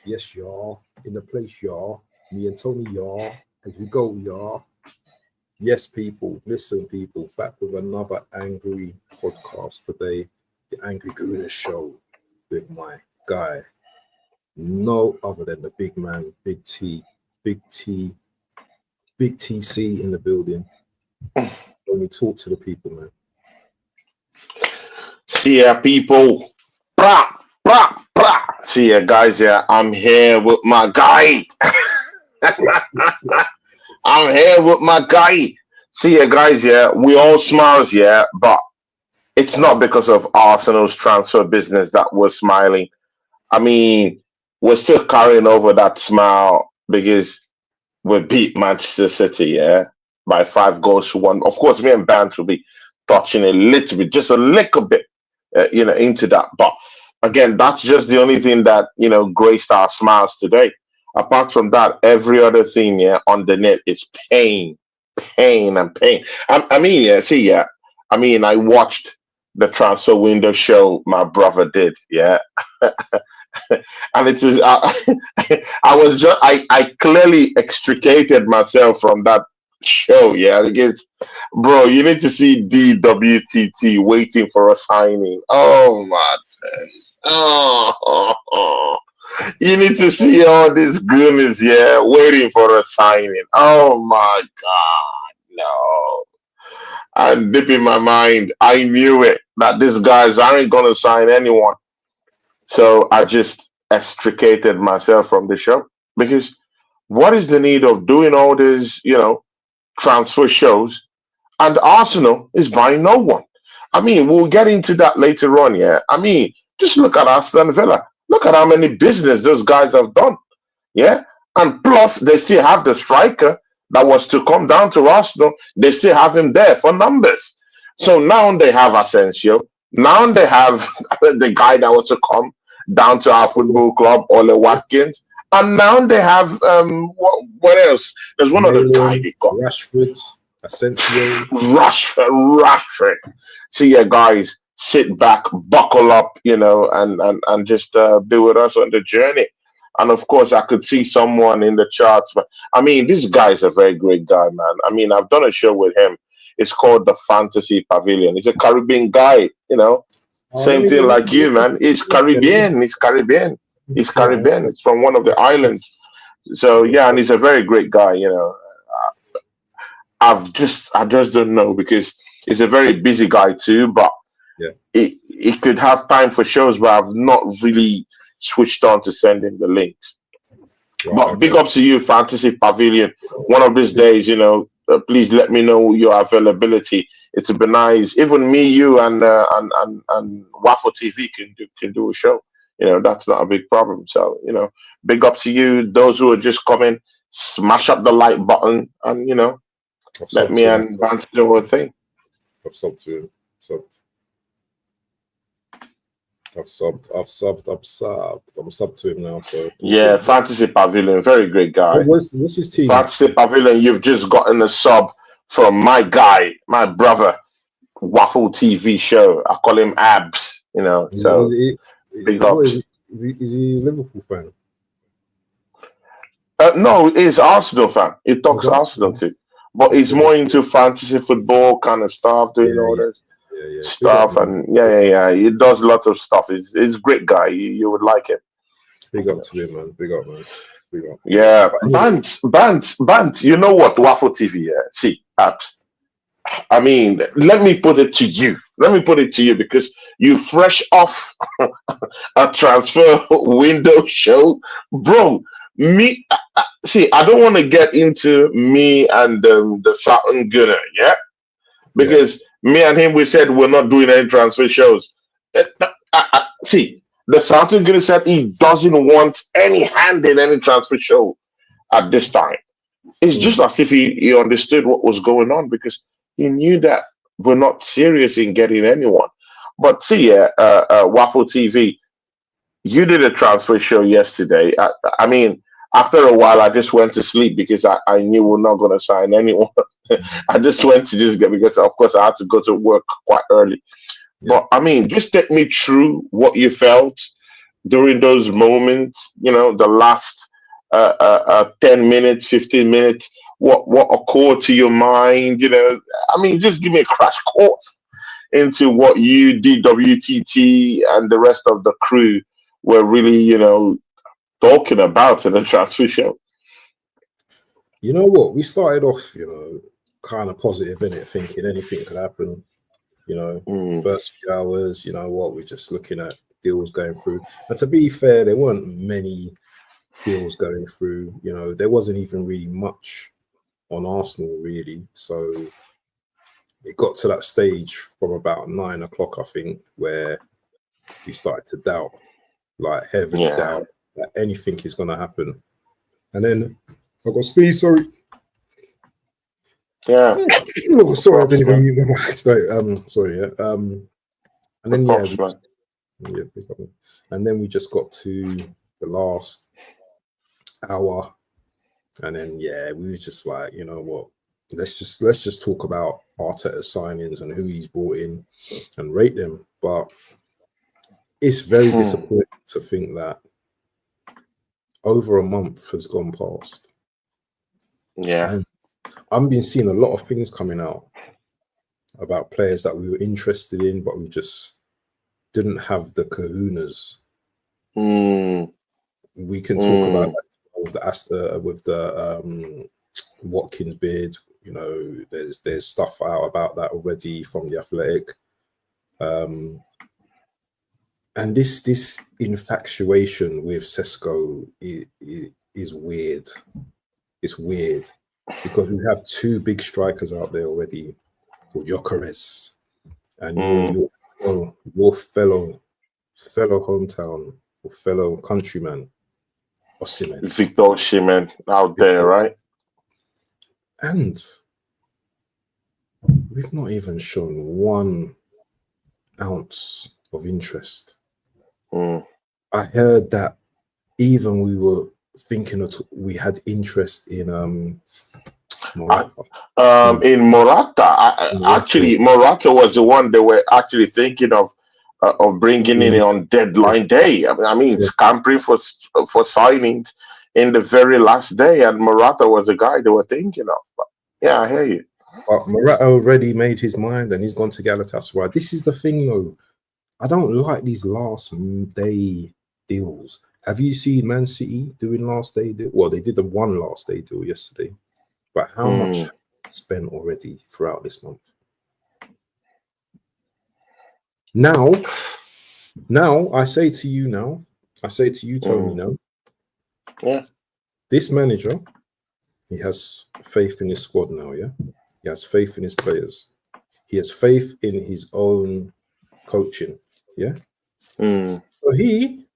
Yes, y'all. In the place, y'all. Me and Tony, y'all. As we go, y'all. Yes, people. Listen, people. Back with another angry podcast today. The Angry Gooners Show with my guy. No other than the big man, Big T. Big T. Big TC in the building. Let me talk to the people, man. See ya, people. Brah, brah, brah. See ya, guys. Yeah, I'm here with my guy. I'm here with my guy. See ya, guys. Yeah, we all smiles. Yeah, but it's not because of Arsenal's transfer business that we're smiling. I mean, we're still carrying over that smile because we beat Manchester City. Yeah, by 5 goals to 1. Of course, me and Bant will be touching a little bit, just a little bit, into that. But again, that's just the only thing that graced our smiles today. Apart from that, every other thing, yeah, on the net is pain, pain, and pain. I mean, yeah, see, yeah, I mean, I watched the transfer window show my brother did, yeah, and it is. I was just, I clearly extricated myself from that show, yeah, because bro, you need to see DWTT waiting for a signing. Oh my, oh, you need to see all these goonies, yeah, waiting for a signing. Oh my god, no. I'm deep in my mind. I knew it that these guys aren't gonna sign anyone. So I just extricated myself from the show because what is the need of doing all these, transfer shows and Arsenal is buying no one? I mean, we'll get into that later on, yeah. I mean, just look at Aston Villa. Look at how many business those guys have done, yeah. And plus, they still have the striker that was to come down to Arsenal. They still have him there for numbers. So now they have Asensio. Now they have the guy that was to come down to our football club, Ole Watkins. And now they have what else? There's one other guy Malin, they got. Rashford, Asensio. Rashford. See ya, guys. Sit back, buckle up, and just be with us on the journey. And of course, I could see someone in the charts, but I mean, this guy is a very great guy, man. I mean, I've done a show with him. It's called the Fantasy Pavilion. He's a Caribbean guy, Oh, same thing like you, man. He's Caribbean. He's Caribbean. He's Caribbean. It's from one of the islands. So yeah, and he's a very great guy. I just don't know because he's a very busy guy too, but yeah. he could have time for shows, but I've not really switched on to send him the links. Right, But big okay. up to you, Fantasy Pavilion. One of these days, please let me know your availability. It would be nice. Even me, you, and Waffle TV can do a show. That's not a big problem. So big up to you. Those who are just coming, smash up the like button, and I've let subbed me to him. and Vance do a thing. I've subbed to him. Subbed. I'm subbed to him now. So Yeah, Fantasy Pavilion, very great guy. what's his team? Fantasy Pavilion, you've just gotten a sub from my guy, my brother, Waffle TV show. I call him Abs, so big What ups. is he a Liverpool fan? No, he's Arsenal fan. He He's talks Arsenal Arsenal. too. But he's Yeah, more into fantasy football kind of stuff, doing yeah, all yeah, this yeah. Big up, stuff. man. And yeah. He does a lot of stuff. He's a great guy. You would like it. Big up to him, man. Big up, man. Big up. Yeah, But anyway, Bant. You know what? Waffle TV, yeah. See, Abs. I mean, let me put it to you. Let me put it to you because you fresh off a transfer window show, bro. Me, see, I don't want to get into me and the Southern Gunner, yeah, yeah. because me and him we said we're not doing any transfer shows. See, the Southern Gunner said he doesn't want any hand in any transfer show at this time. It's Mm. just as if he understood what was going on because he knew that we're not serious in getting anyone. But see, Waffle TV, you did a transfer show yesterday. I mean, after a while, I just went to sleep because I knew we're not going to sign anyone. I just went to just get because, of course, I had to go to work quite early. Yeah. But I mean, just take me through what you felt. during those moments, the last 10 minutes, 15 minutes, what occurred to your mind? Just give me a crash course into what you, DWTT, and the rest of the crew were really, talking about in the transfer show. You know what? We started off, kind of positive in it, thinking anything could happen. First few hours, we're just looking at deals going through. And to be fair, there weren't many deals going through. There wasn't even really much on Arsenal, really. So it got to that stage from about 9 o'clock, I think, where we started to doubt, like heavily doubt that anything is going to happen. And then I got sneeze, sorry. Yeah. Oh, sorry, I didn't even mute my mic. Sorry, yeah. And then and then we just got to the last hour, and then we were just like, you know what? Let's just talk about Arteta's signings and who he's brought in and rate them. But it's very disappointing to think that over a month has gone past. Yeah. And I've been seeing a lot of things coming out about players that we were interested in, but we just didn't have the kahunas. We can talk about that with the Watkins bid. There's stuff out about that already from the Athletic. And this infatuation with Sesko is weird. It's weird because we have two big strikers out there already called GOONERS, and your fellow hometown or fellow countryman Osimhen. Victor Osimhen out there, right? And we've not even shown 1 ounce of interest. I heard that even we were thinking that we had interest in Morata. In Morata, actually, Morata was the one they were actually thinking of bringing in on deadline day. Scampering for signings in the very last day, and Morata was the guy they were thinking of. But yeah, I hear you. But Morata already made his mind, and he's gone to Galatasaray. This is the thing, though. I don't like these last day deals. Have you seen Man City doing last day deal? Well, they did the one last day deal yesterday. But how much spent already throughout this month? Now, I say to you, Tony, now. Yeah. This manager, he has faith in his squad now, yeah? He has faith in his players. He has faith in his own coaching, yeah? So he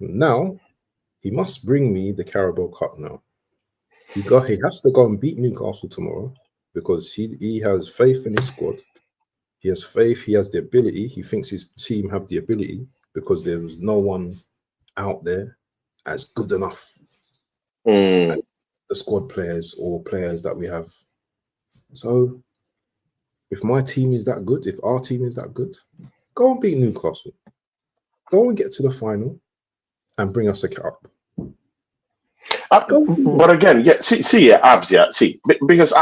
must bring me the Carabao Cup now. He has to go and beat Newcastle tomorrow because he has faith in his squad. He has faith. He has the ability. He thinks his team have the ability because there was no one out there as good enough as the squad players or players that we have. So if my team is that good, if our team is that good, go and beat Newcastle. Go and get to the final and bring us a cup. But again, because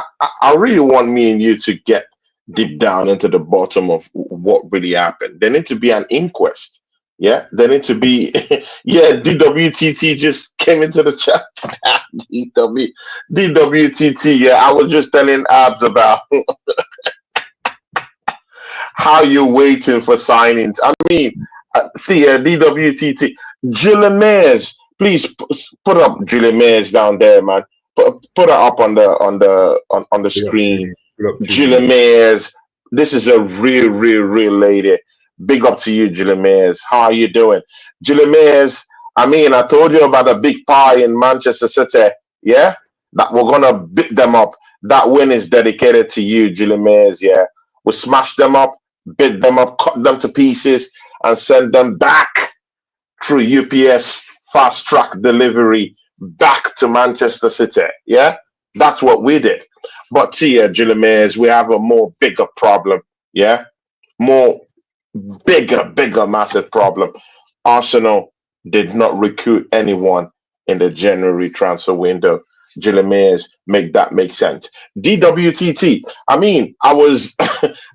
I really want me and you to get deep down into the bottom of what really happened. There need to be an inquest. Yeah, there need to be. DWTT just came into the chat. DWTT. Yeah, I was just telling Abs about how you're waiting for signings. DWTT. GOONERS. Please put up GOONERS down there, man. Put her up on the screen. GOONERS. This is a real lady. Big up to you, GOONERS. How are you doing, GOONERS? I told you about a big pie in Manchester City. Yeah, that we're gonna beat them up. That win is dedicated to you, GOONERS. Yeah, we smash them up, beat them up, cut them to pieces, and send them back through UPS fast track delivery back to Manchester City. Yeah, that's what we did. But see, GOONERS, we have a bigger problem. Yeah, bigger, massive problem. Arsenal did not recruit anyone in the January transfer window. Gilles make that make sense. DWTT. I mean, I was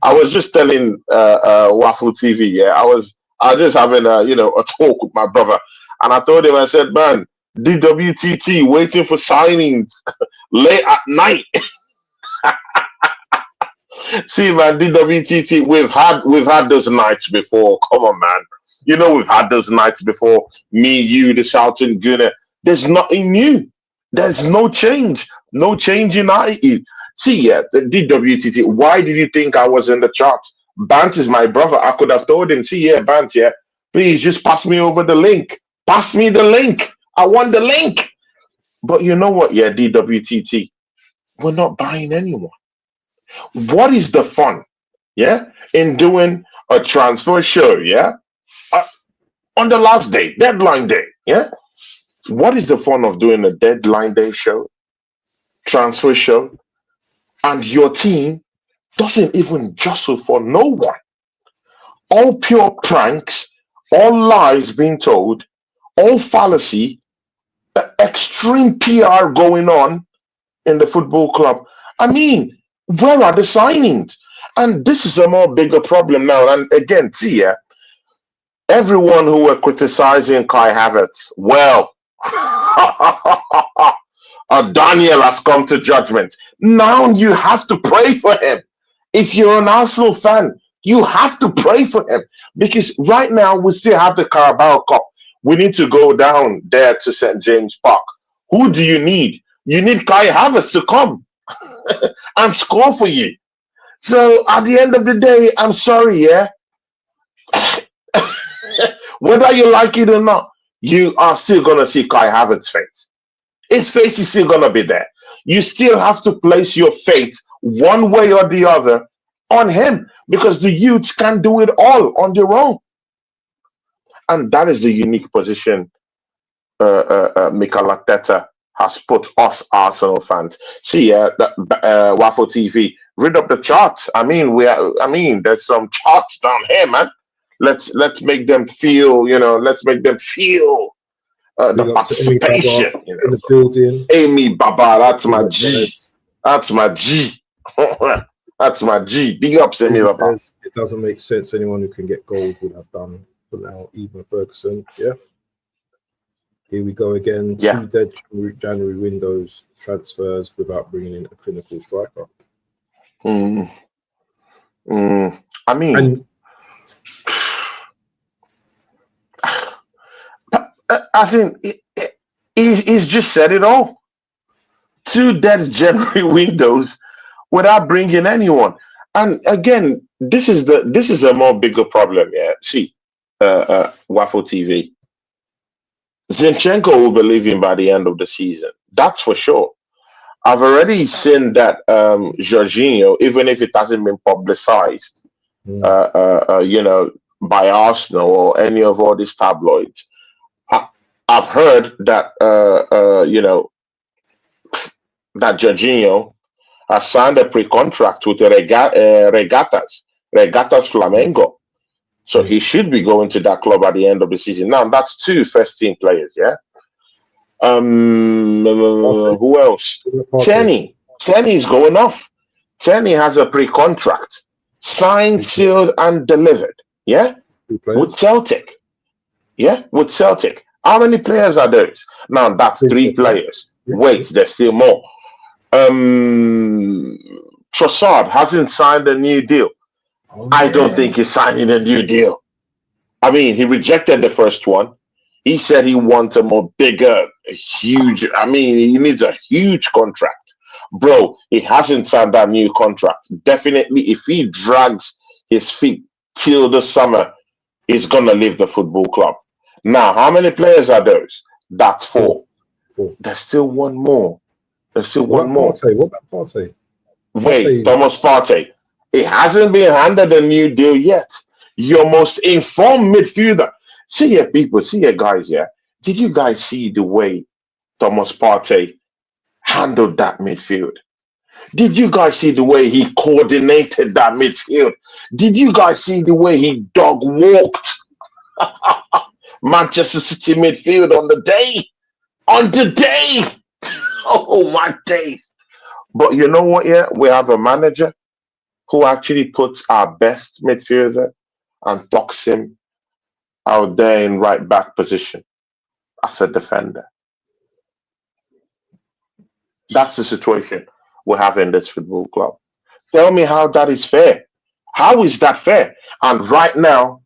I was just telling Waffle TV. Yeah, I was just having a talk with my brother, and I told him, I said, man, DWTT waiting for signings late at night. See, man, DWTT, we've had those nights before. Come on, man. You know we've had those nights before. Me, you, the shouting Gooner. There's nothing new. There's no change. No change in IT. See, yeah, the DWTT. Why did you think I was in the charts? Bant is my brother. I could have told him, see, yeah, Bant, yeah, please just pass me over the link. Pass me the link. I want the link. But you know what, yeah, DWTT, we're not buying anyone. What is the fun, yeah, in doing a transfer show, yeah, on the last day, deadline day, yeah? What is the fun of doing a deadline day show, transfer show, and your team doesn't even jostle for no one? All pure pranks, all lies being told, all fallacy, extreme PR going on in the football club. I mean, where are the signings? And this is a more bigger problem now. And again, see, yeah, everyone who were criticizing Kai Havertz, well, Daniel has come to judgment. Now you have to pray for him. If you're an Arsenal fan, you have to pray for him, because right now we still have the Carabao Cup. We need to go down there to St. James Park. Who do you need? You need Kai Havertz to come and score for you. So at the end of the day, I'm sorry, yeah. Whether you like it or not, you are still gonna see Kai Havertz's face. His face is still gonna be there. You still have to place your faith one way or the other on him, because the youths can do it all on their own. And that is the unique position Mikel Arteta has put us Arsenal fans. See, Waffle TV, read up the charts. I mean, there's some charts down here, man. Let's make them feel, let's make them feel the participation. In the building. Amy Baba, that's my G. That's my G. That's my G. Big up, Amy Baba. It doesn't make sense. Anyone who can get goals would have done for now, even Ferguson. Yeah. Here we go again. Yeah. 2 dead January windows transfers without bringing in a clinical striker. I mean, I think he's just said it all. 2 dead January windows without bringing anyone. And again, this is a more bigger problem. Yeah. See, Waffle TV. Zinchenko will be leaving by the end of the season. That's for sure. I've already seen that Jorginho, even if it hasn't been publicized, by Arsenal or any of all these tabloids, I've heard that that Jorginho has signed a pre-contract with Regatas Flamengo. So he should be going to that club at the end of the season. Now, that's 2 first-team players, yeah? Who else? Tenny. Tenny is going off. Tenny has a pre-contract. Signed, sealed, and delivered, yeah? With Celtic. Yeah, with Celtic. How many players are those? Now, that's 3 players. Wait, there's still more. Trossard hasn't signed a new deal. I don't think he's signing a new deal. I mean, he rejected the first one. He said he wants a more bigger, huge. I mean, he needs a huge contract. Bro, he hasn't signed that new contract. Definitely, if he drags his feet till the summer, he's going to leave the football club. Now, how many players are those? That's 4. There's still one more. There's still one more. What about Partey? Wait, Thomas Partey. It hasn't been handed a new deal yet. Your most informed midfielder. See here, people. See here, guys. Yeah. Did you guys see the way Thomas Partey handled that midfield? Did you guys see the way he coordinated that midfield? Did you guys see the way he dog walked Manchester City midfield on the day. On the day. Oh my days. But you know what? Yeah, we have a manager who actually puts our best midfielder and tucks him out there in right back position as a defender. That's the situation we have in this football club. Tell me how that is fair. How is that fair? And right now,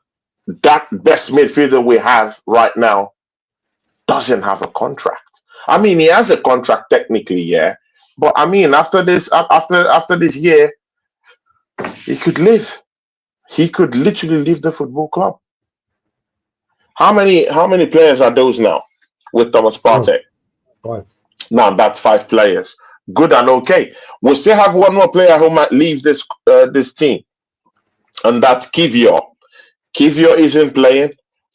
that best midfielder we have right now doesn't have a contract. I mean, he has a contract technically, yeah. But I mean, after this year, he could leave. He could literally leave the football club. How many players are those now with Thomas Five. Partey? Five. Now that's 5 players. Good and okay. We still have one more player who might leave this team, and that's Kivior. Kivior isn't playing.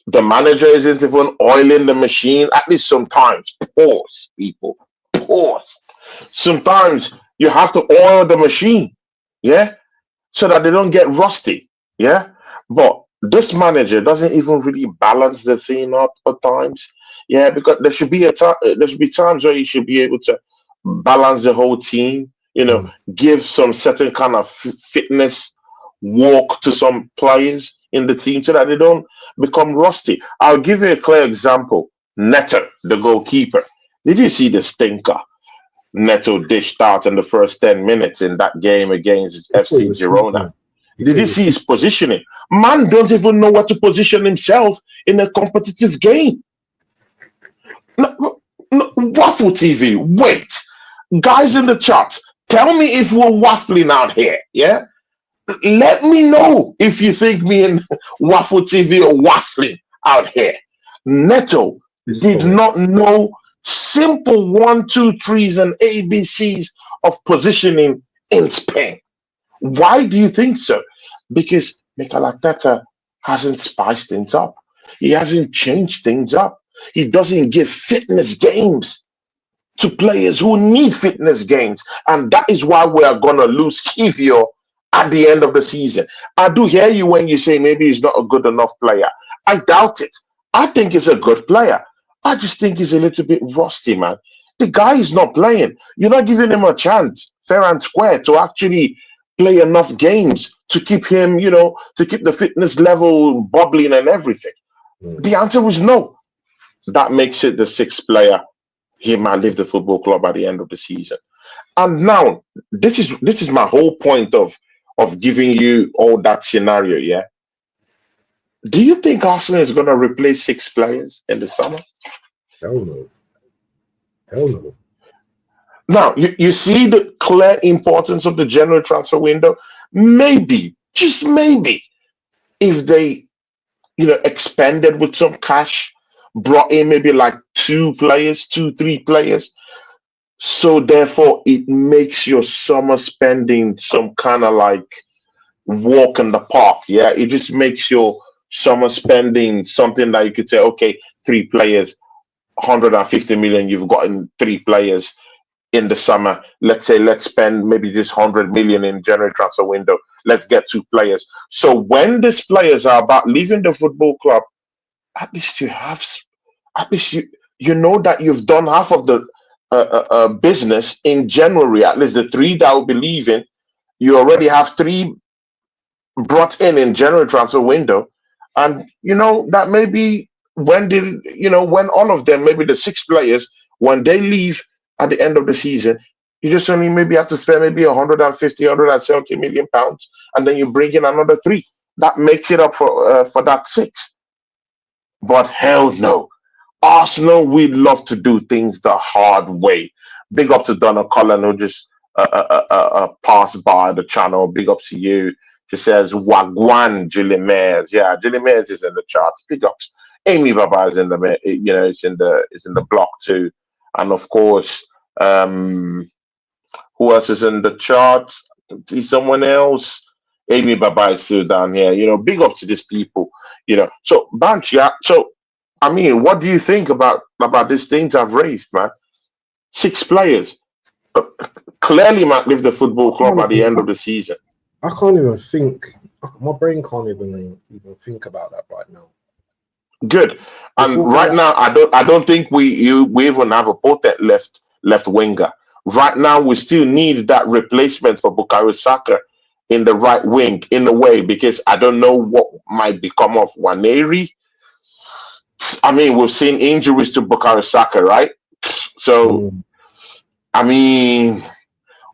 The manager isn't even oiling the machine. At least sometimes. Pause, people. Pause. Sometimes you have to oil the machine, yeah, so that they don't get rusty, yeah. But this manager doesn't even really balance the thing up at times, yeah, because there should be there should be times where you should be able to balance the whole team, give some certain kind of fitness walk to some players in the team so that they don't become rusty. I'll give you a clear example. Neto, the goalkeeper. Did you see the stinker Neto dished out in the first 10 minutes in that game against FC Girona? Did you see his positioning? Man don't even know what to position himself in a competitive game. No, Waffle TV, wait. Guys in the chat, tell me if we're waffling out here, yeah? Let me know if you think me and Waffle TV are waffling out here. Neto did not know simple 1, 2, 3s and ABCs of positioning in Spain. Why do you think so? Because Mikel Arteta hasn't spiced things up. He hasn't changed things up. He doesn't give fitness games to players who need fitness games. And that is why we are going to lose Kivior at the end of the season. I do hear you when you say maybe he's not a good enough player. I doubt it. I think he's a good player. I just think he's a little bit rusty, man. The guy is not playing. You're not giving him a chance, fair and square, to actually play enough games to keep him, to keep the fitness level bubbling and everything. The answer was no. That makes it the 6th player. He might leave the football club at the end of the season. And now, this is my whole point of giving you all that scenario, yeah? Do you think Arsenal is going to replace 6 players in the summer? Hell no. Hell no. Now, you see the clear importance of the January transfer window? Maybe, just maybe, if they, expanded with some cash, brought in maybe like 2 players, 2, 3 players. So therefore, it makes your summer spending some kind of like walk in the park. Yeah, it just makes your summer spending something that you could say, okay, 3 players, 150 million. You've gotten 3 players in the summer. Let's say let's spend maybe this 100 million in January transfer window. Let's get 2 players. So when these players are about leaving the football club, at least you know that you've done half of the business in January. At least the 3 that will be leaving, you already have 3 brought in January transfer window, and that maybe when all of them, maybe the 6 players, when they leave at the end of the season, you just only maybe have to spend maybe 150, 170 million pounds, and then you bring in another 3. That makes it up for that 6. But hell no. Arsenal, we love to do things the hard way. Big up to Donna Cullen, who just passed by the channel. Big up to you. She says, Wagwan, Julie Mayers. Yeah, Julie Mayers is in the charts. Big ups. Amy Baba is in the, it's in the block too. And of course, who else is in the charts? See someone else. Amy Baba is still down here. Big up to these people. So Banch, yeah. So I mean, what do you think about these things I've raised, man? 6 players clearly might leave the football club at the end of the season. I can't even think. My brain can't even think about that right now. Good. We're And talking right about now, I don't think we even have a potent left winger. Right now, we still need that replacement for Bukayo Saka in the right wing in a way, because I don't know what might become of Waneri. I mean, we've seen injuries to Bukayo Saka, right? So mm, I mean,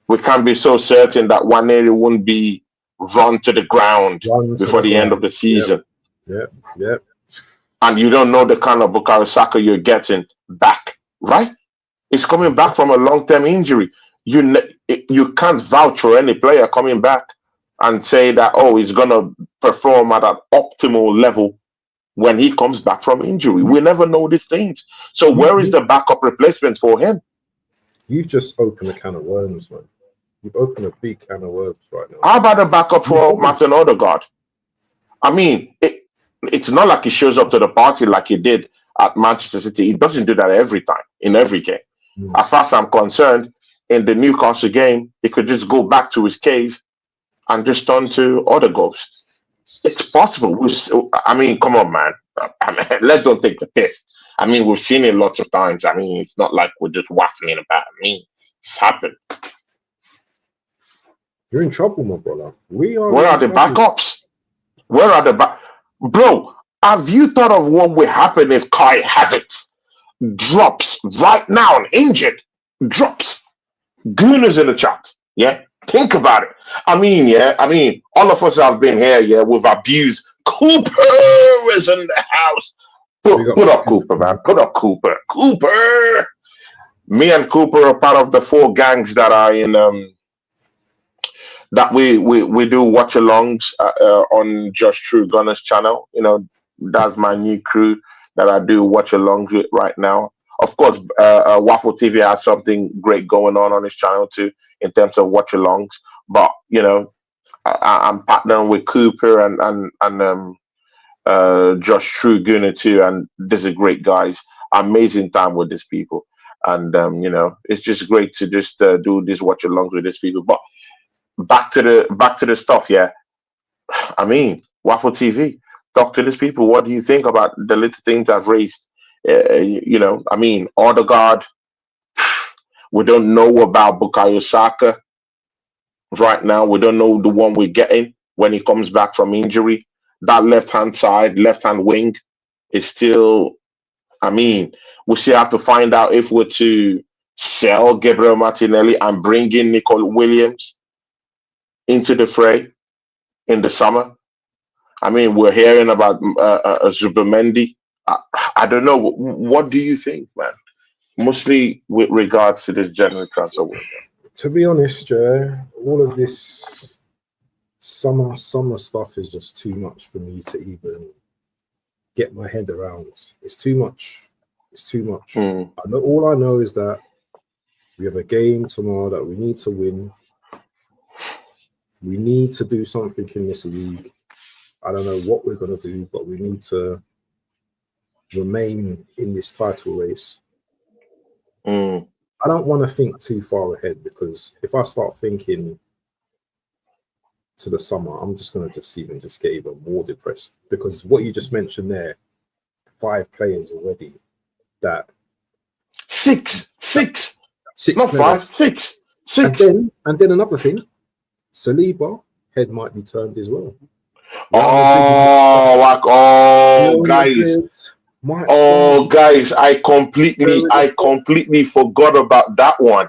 we can't be so certain that Waneri won't be run to the ground run to before the the end of ground. the Yep, season. yep, yep. And you don't know the kind of Bukayo Saka you're getting back, right? He's coming back from a long-term injury. You can't vouch for any player coming back and say that, oh, he's gonna perform at an optimal level when he comes back from injury. We never know these things. So You, where is you, the backup replacement for him? you've just opened a can of worms, man. You've opened a big can of worms right now. How about the backup You for haven't. Martin Odegaard? I mean, it's not like he shows up to the party like he did at Manchester City. He doesn't do that every time, in every game. Mm. As far as I'm concerned, in the Newcastle game, he could just go back to his cave and just turn to other ghosts. It's possible. I mean, come on, man. I mean, let's don't take the piss. I mean, we've seen it lots of times. I mean, it's not like we're just waffling about it. I mean, it's happened. You're in trouble, my brother. We are Where in are the trouble. backups? Where are the bro? Have you thought of what would happen if Kai Havertz drops right now and injured? Drops. Gooners in the chat. Yeah. Think about it. I mean, yeah. I mean, all of us have been here. Yeah. We've abused. Cooper is in the house. Big up Put to up Cooper, Cooper. man. Put up Cooper. Cooper. Me and Cooper are part of the 4 gangs that are in that we do watch alongs on Josh True Gunners channel. You know, that's my new crew that I do watch alongs with right now. Of course, Waffle TV has something great going on his channel too in terms of watch alongs. But you know, I'm partnering with Cooper and Josh True Gunner too, and these are great guys. Amazing time with these people, and you know, it's just great to just do this watch alongs with these people. But back to the stuff, yeah. I mean, Waffle TV, talk to these people. What do you think about the little things I've raised? You know, I mean, Odegaard. We don't know about Bukayo Saka right now. We don't know the one we're getting when he comes back from injury. That left hand side, left hand wing is still. I mean, we still have to find out if we're to sell Gabriel Martinelli and bring in Nicole Williams into the fray in the summer. I mean, we're hearing about Zubimendi. I don't know. What do you think, man? Mostly with regards to this January transfer window. To be honest, all of this summer stuff is just too much for me to even get my head around. It's too much. It's too much. All I know is that we have a game tomorrow that we need to win. We need to do something in this league. I don't know what we're going to do, but we need to remain in this title race. I don't want to think too far ahead, because if I start thinking to the summer, I'm just going to just get even more depressed, because what you just mentioned there, 5 players already that six not players. 5, 6. And then another thing, Saliba head might be turned as well. Guys, I completely forgot about that one.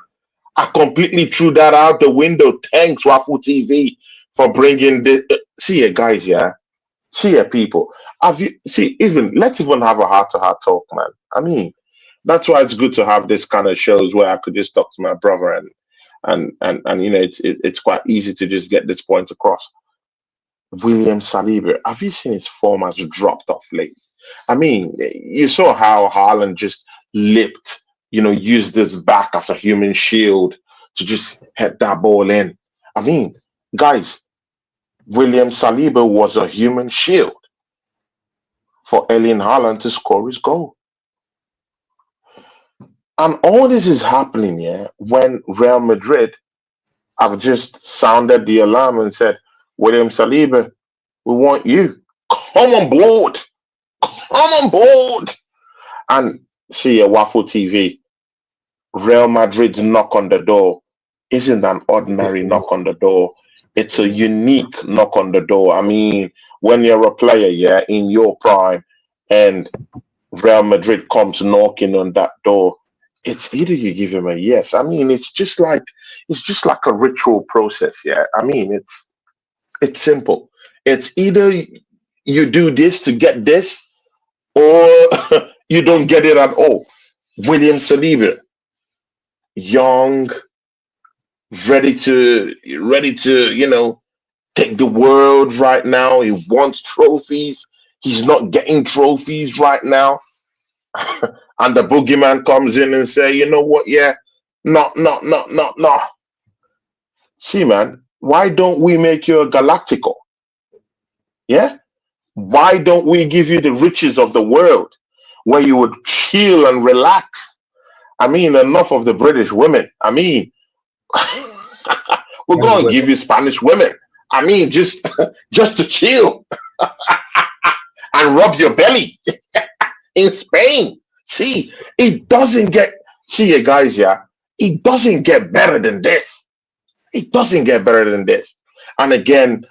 I completely threw that out the window. Thanks, Waffle TV, for bringing the. See ya, guys. Yeah, see ya, people. Have you see? Let's even have a heart-to-heart talk, man. I mean, that's why it's good to have this kind of shows where I could just talk to my brother and you know, it's quite easy to just get this point across. William Saliba, have you seen his form has dropped off late? I mean, you saw how Haaland just lipped, you know, used his back as a human shield to just head that ball in. I mean, guys, William Saliba was a human shield for Erling Haaland to score his goal. And all this is happening, yeah, when Real Madrid have just sounded the alarm and said, William Saliba, we want you. Come on board. I'm on board. And see a Waffle TV, Real Madrid's knock on the door isn't an ordinary knock on the door. It's a unique knock on the door. I mean, when you're a player, yeah, in your prime, and Real Madrid comes knocking on that door, it's either you give him a yes. I mean, it's just like a ritual process, yeah. I mean, it's simple. It's either you do this to get this, or you don't get it at all. William Saliba, young, ready to take the world right now. He wants trophies. He's not getting trophies right now. And the boogeyman comes in and say, you know what? Yeah, no. See, man, why don't we make you a Galactico? Yeah? Why don't we give you the riches of the world where you would chill and relax? I mean, enough of the British women. I mean, we're going to give you Spanish women. I mean, just to chill and rub your belly in Spain. See, it doesn't get, see you guys, yeah, it doesn't get better than this. It doesn't get better than this. And again,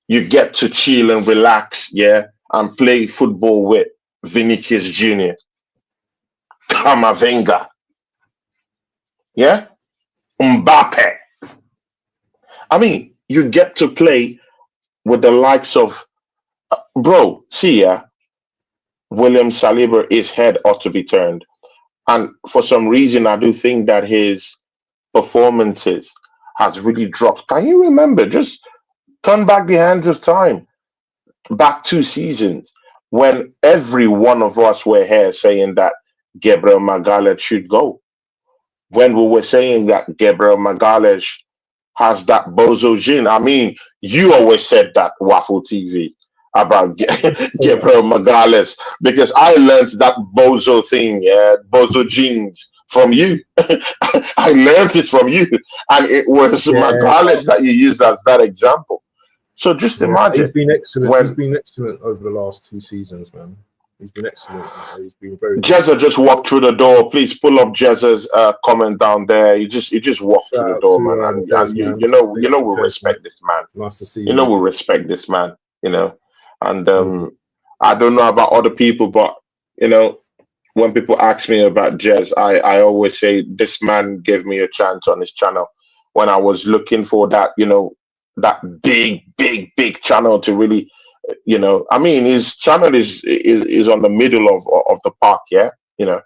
you get to chill and relax, yeah, and play football with Vinicius Jr., Camavinga, yeah, Mbappe. I mean, you get to play with the likes of, bro, see, yeah, William Saliba, his head ought to be turned. And for some reason, I do think that his performances has really dropped. Can you remember? Just turn back the hands of time, back 2 seasons, when every one of us were here saying that Gabriel Magalhaes should go. When we were saying that Gabriel Magalhaes has that bozo gene. I mean, you always said that, Waffle TV, about Gabriel Magalhaes, because I learned that bozo thing, yeah, bozo genes from you. I learned it from you, and it was Magalhaes that you used as that example. So just imagine. He's been excellent. He's been excellent over the last 2 seasons, man. He's been excellent. He's been very. Jezza just walked through the door. Please pull up Jezza's comment down there. He just walked through the door, man. And you know we respect this man. Nice to see you. You know we respect this man. You know, and I don't know about other people, but you know, when people ask me about Jez, I always say this man gave me a chance on his channel when I was looking for that, you know, that big channel to really. You know, I mean, his channel is on the middle of the park, yeah. You know,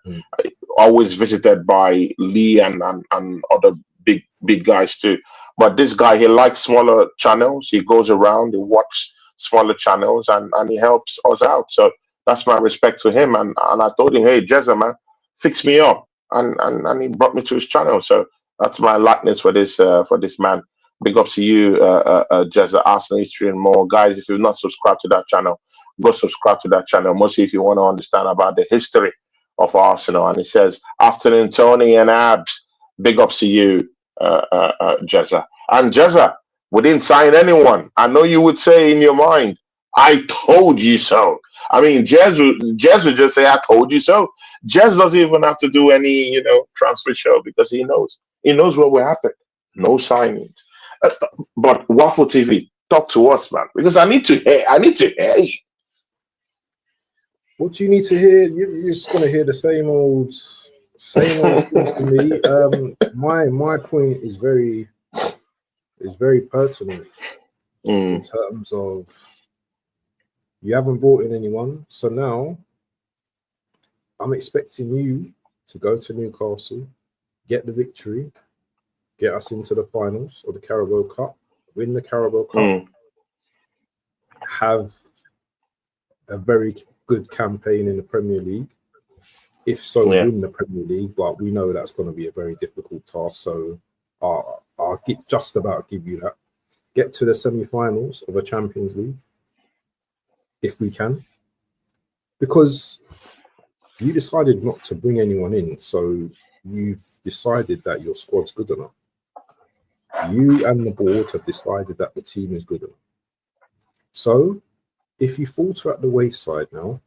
always visited by Lee and other big guys too. But this guy, he likes smaller channels. He goes around, he watches smaller channels, and he helps us out. So that's my respect to him. And I told him, hey, Jezza, man, fix me up, and he brought me to his channel. So that's my likeness for this man. Big up to you, Jezza, Arsenal History and more. Guys, if you're not subscribed to that channel, go subscribe to that channel. Mostly if you want to understand about the history of Arsenal. And it says, afternoon, Tony and Abs. Big up to you, Jezza. And Jezza, we didn't sign anyone. I know you would say in your mind, I told you so. I mean, Jez would just say, I told you so. Jez doesn't even have to do any, you know, transfer show because he knows what will happen. No signings. But Waffle TV, talk to us, man, because I need to hear you. What do you need to hear? You're just gonna hear the same old thing from me. My point is very pertinent in terms of you haven't brought in anyone, so now I'm expecting you to go to Newcastle, get the victory, get us into the finals of the Carabao Cup, win the Carabao Cup, have a very good campaign in the Premier League. If so, win the Premier League, but we know that's going to be a very difficult task. So I'll just about give you that. Get to the semi-finals of a Champions League, if we can. Because you decided not to bring anyone in, so you've decided that your squad's good enough. You and the board have decided that the team is good enough. So, if you falter at the wayside now,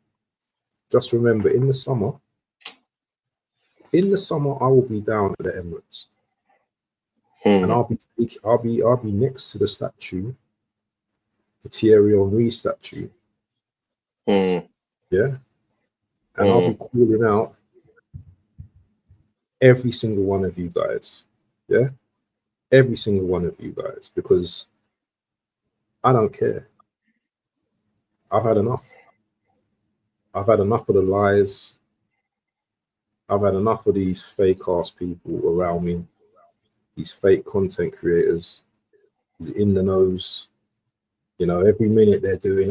just remember, in the summer, I will be down at the Emirates, and I'll be next to the statue, the Thierry Henry statue. Yeah, and I'll be calling out every single one of you guys. Yeah, every single one of you guys, because I don't care. I've had enough. I've had enough of the lies. I've had enough of these fake ass people around me, these fake content creators, these in the nose. You know, every minute they're doing,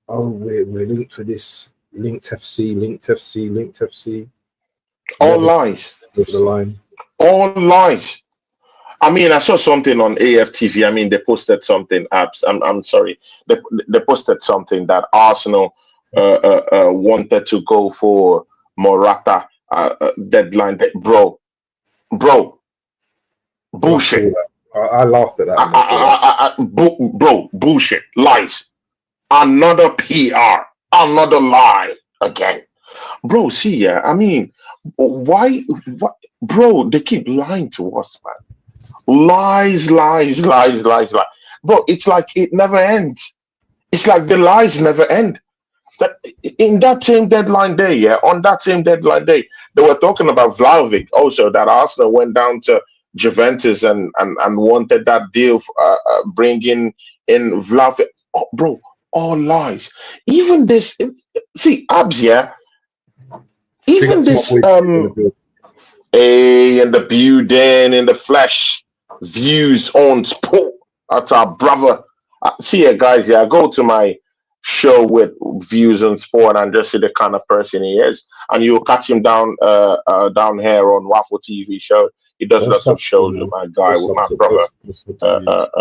we're linked to this, linked FC. All lies. Over the line. All lies. I mean, I saw something on AFTV. I mean, they posted something. I'm sorry. They posted something that Arsenal wanted to go for Morata deadline. Bro, bullshit. I laughed at that. Bro, bullshit, lies. Another PR, another lie again. Bro, see, yeah, I mean, why, bro, they keep lying to us, man. Lies. Bro, it's like it never ends. It's like the lies never end. That in that same deadline day, yeah, on that same deadline day, they were talking about Vlahovic also, that Arsenal went down to Juventus and wanted that deal, bringing in Vlahovic. Oh, bro, all lies. Even this, see, Abs, yeah. Even this, in the building, in the flesh, views on sport. That's our brother. See ya, guys. Yeah, go to my show with views on sport and just see the kind of person he is, and you'll catch him down here on Waffle TV show. He does lots of shows with my guy, with my brother,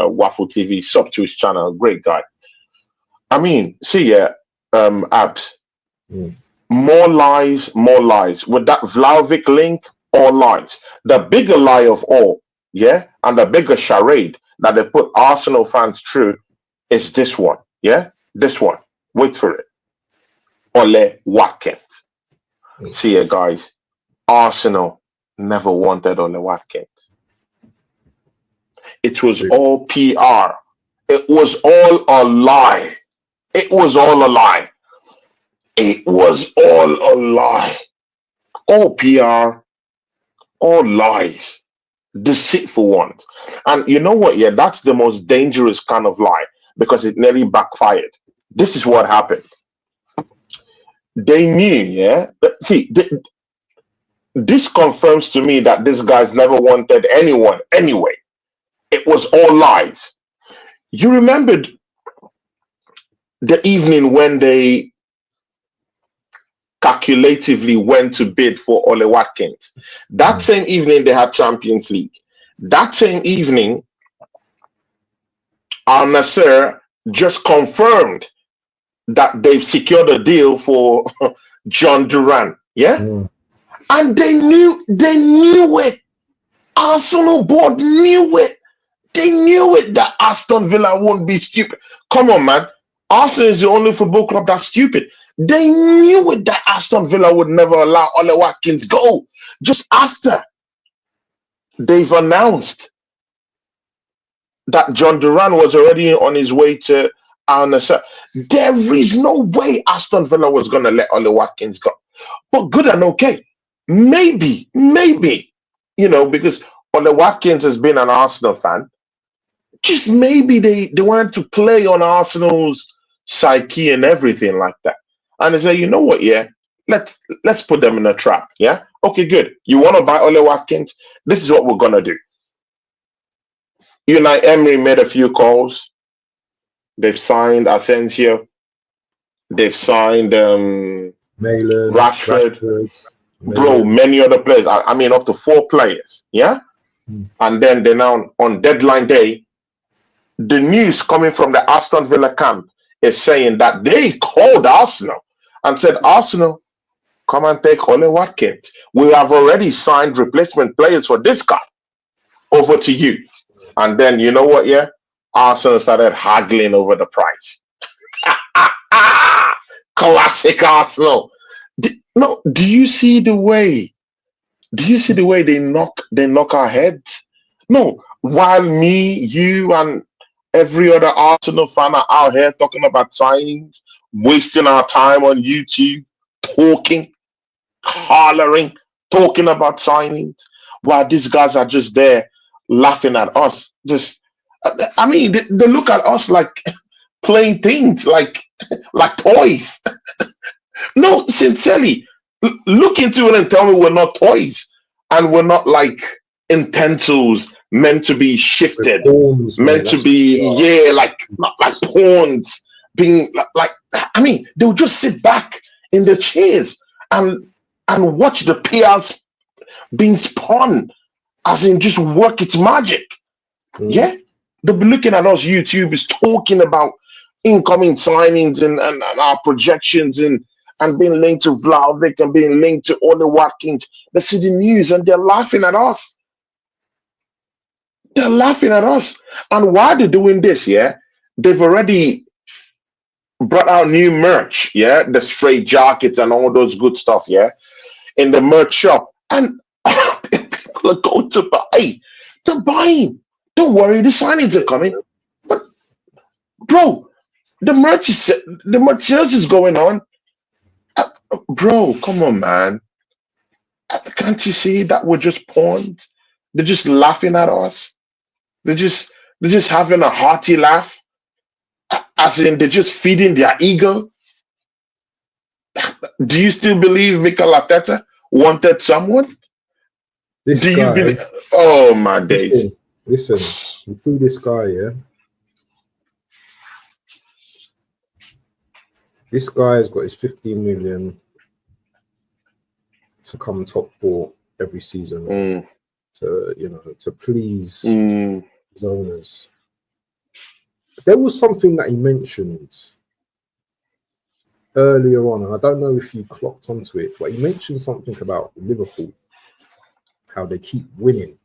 Waffle TV, sub to his channel. Great guy. I mean, see ya, Abs. More lies. With that Vlahovic link, all lies. The bigger lie of all, yeah, and the bigger charade that they put Arsenal fans through is this one, yeah? This one. Wait for it. Ole Watkins. See ya, guys. Arsenal never wanted Ole Watkins. It was all PR. It was all a lie. It was all a lie. It was all a lie. All PR, all lies, deceitful ones. And you know what? Yeah, that's the most dangerous kind of lie, because it nearly backfired. This is what happened. They knew, yeah. See, this confirms to me that this guy's never wanted anyone anyway. It was all lies. You remembered the evening when they calculatively went to bid for Ole Watkins. That same evening they had Champions League. That same evening, Al Nassr just confirmed that they've secured a deal for John Duran. Yeah? And they knew it. Arsenal board knew it. They knew it that Aston Villa won't be stupid. Come on, man. Arsenal is the only football club that's stupid. They knew it that Aston Villa would never allow Ole Watkins go. Just after they've announced that John Duran was already on his way to Al Nassr, there is no way Aston Villa was going to let Ole Watkins go. But good and okay. Maybe, you know, because Ole Watkins has been an Arsenal fan. Just maybe they wanted to play on Arsenal's psyche and everything like that. And they say, you know what, yeah, let's put them in a trap, yeah? Okay, good. You want to buy Ole Watkins? This is what we're going to do. Unai Emery made a few calls. They've signed Asensio. They've signed Malin, Rashford. Bro, many other players. I mean, up to 4 players, yeah? And then they now, on deadline day, the news coming from the Aston Villa camp is saying that they called Arsenal and said, Arsenal, come and take Ole Watkins. We have already signed replacement players for this guy. Over to you. And then, you know what, yeah? Arsenal started haggling over the price. Classic Arsenal. No, do you see the way? Do you see the way they knock our heads? No, while me, you, and every other Arsenal fan are out here talking about signings, wasting our time on YouTube, talking, hollering, talking about signings, while these guys are just there laughing at us. Just, I mean, they look at us like playing things, like toys. No, sincerely, look into it and tell me we're not toys and we're not like utensils meant to be shifted, Pawns, mate, meant to that's what we be, are. yeah, like not like pawns, being like I mean, they'll just sit back in the chairs and watch the PRs being spun, as in just work its magic. Mm. Yeah, they'll be looking at us. YouTube is talking about incoming signings and our projections and being linked to Vlahovic and being linked to Ole Watkins. They see the news and they're laughing at us. They're laughing at us. And while they're doing this, yeah, they've already brought out new merch, yeah, the straight jackets and all those good stuff, yeah, in the merch shop. And people are going to buy. They're buying. Don't worry, the signings are coming. But bro, the merch sales is going on. Bro, come on, man. Can't you see that we're just pawns? They're just laughing at us. They're just having a hearty laugh. As in they're just feeding their ego. Do you still believe Mikel Arteta wanted someone? This Do you guy, believe? Oh my days. listen, you see this guy, yeah? This guy has got his 15 million to come top four every season to please his owners. There was something that he mentioned earlier on, and I don't know if you clocked onto it, but he mentioned something about Liverpool, how they keep winning.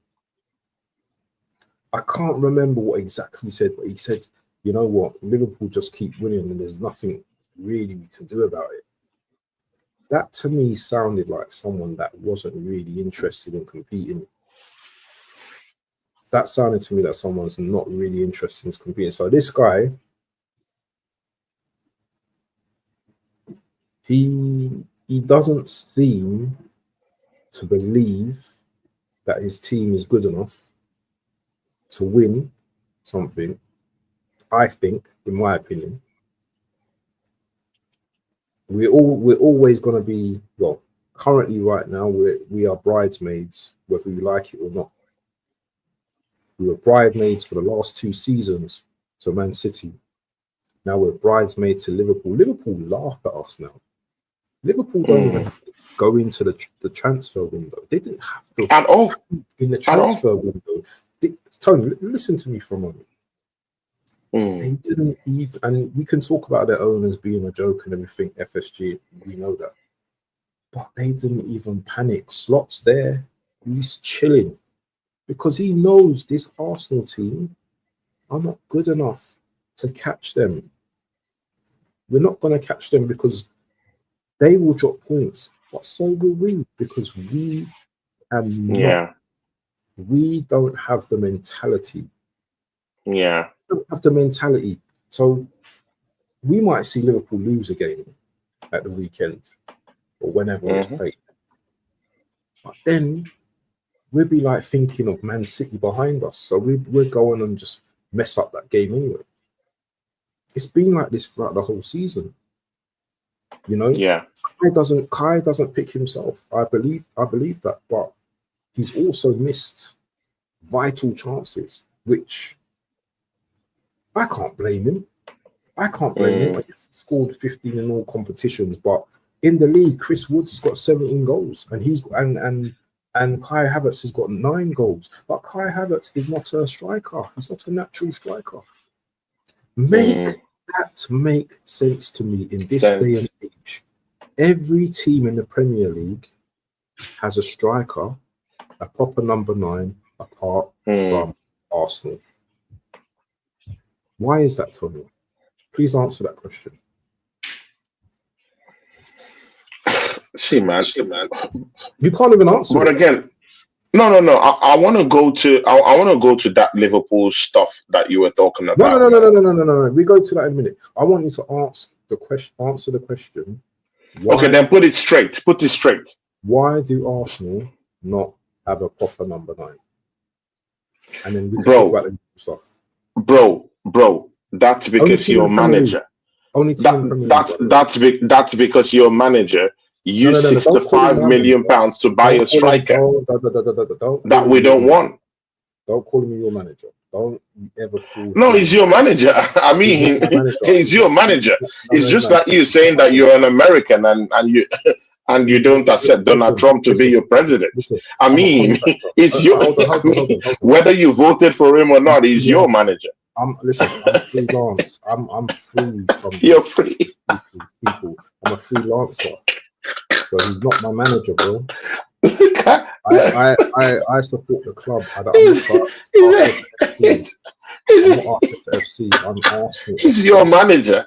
I can't remember what exactly he said, but he said, you know what, Liverpool just keep winning and there's nothing really we can do about it. That to me sounded like someone that wasn't really interested in competing. That sounded to me that someone's not really interested in competing. So this guy, he doesn't seem to believe that his team is good enough to win something. I think, in my opinion, we're always going to be, well, currently right now we are bridesmaids whether we like it or not. We were bridesmaids for the last 2 seasons to Man City. Now we're bridesmaids to Liverpool. Liverpool laugh at us now. Liverpool don't even have to go into the transfer window. They didn't have to At all. In the transfer window. Tony, listen to me for a moment. They didn't even, and we can talk about their owners being a joke and everything, FSG, we know that. But they didn't even panic. Slot's there, he's chilling. Because he knows this Arsenal team are not good enough to catch them. We're not going to catch them because they will drop points. But so will we, because we don't have the mentality. Yeah. We don't have the mentality. So we might see Liverpool lose a game at the weekend or whenever it's played. But then we'll be like thinking of Man City behind us. So we're going and just mess up that game anyway. It's been like this throughout the whole season. You know? Yeah. Kai doesn't pick himself. I believe that. But he's also missed vital chances, which I can't blame him. I can't blame him. He scored 15 in all competitions, but in the league, Chris Woods has got 17 goals, and and Kai Havertz has got 9 goals. But Kai Havertz is not a striker. He's not a natural striker. Make that make sense to me in this day and age. Every team in the Premier League has a striker, a proper number 9, apart from Arsenal. Why is that, Tony? Please answer that question. See, man. You can't even answer But it. again, no. I want to go to. I want to go to that Liverpool stuff that you were talking No, no, about. no, no, no, no, no, no, no, no. We go to that in a minute. I want you to ask the question. Answer the question. Okay, then put it straight. Put it straight. Why do Arsenal not have a proper number 9? And then we can talk Bro, about the stuff. bro. That's because your manager. Only team in Premier League. That's because your manager used No. Don't call him £65 million to buy a striker that we don't want. Don't call me your manager. Don't ever call. No, he's your manager. I mean, he's your manager. It's just like you saying that you're an American and you don't accept Donald Trump to be your president. I mean, it's your whether you voted for him or not, he's your manager. I'm freelance. I'm free from You're free. People. I'm a freelancer. So he's not my manager, bro. I support the club. I'm not Arteta FC. I'm Arsenal. He's your manager.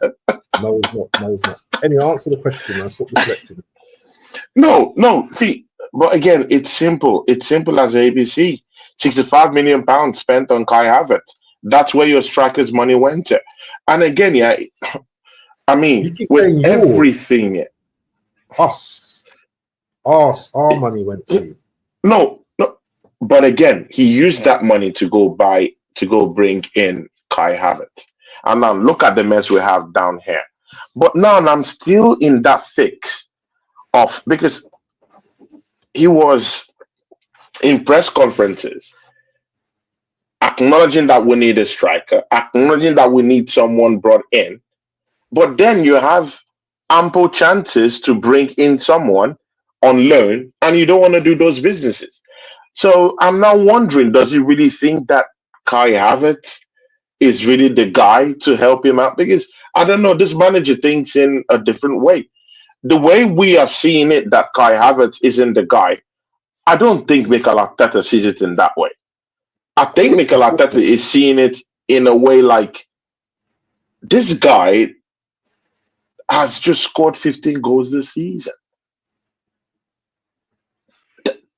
No, he's not. Any answer the question, man. Stop reflecting. No. See, but again, it's simple. It's simple as ABC. £65 million spent on Kai Havertz. That's where your striker's money went to. And again, yeah, I mean, with everything, our money went to. No. But again, he used that money to go bring in Kai Havertz. And now look at the mess we have down here. But now I'm still in that fix of, because he was in press conferences acknowledging that we need a striker, acknowledging that we need someone brought in. But then you have ample chances to bring in someone on loan, and you don't want to do those businesses. So I'm now wondering, does he really think that Kai Havertz is really the guy to help him out? Because I don't know, this manager thinks in a different way. The way we are seeing it, that Kai Havertz isn't the guy, I don't think Mikel Arteta sees it in that way. I think Mikel Arteta is seeing it in a way like, this guy has just scored 15 goals this season.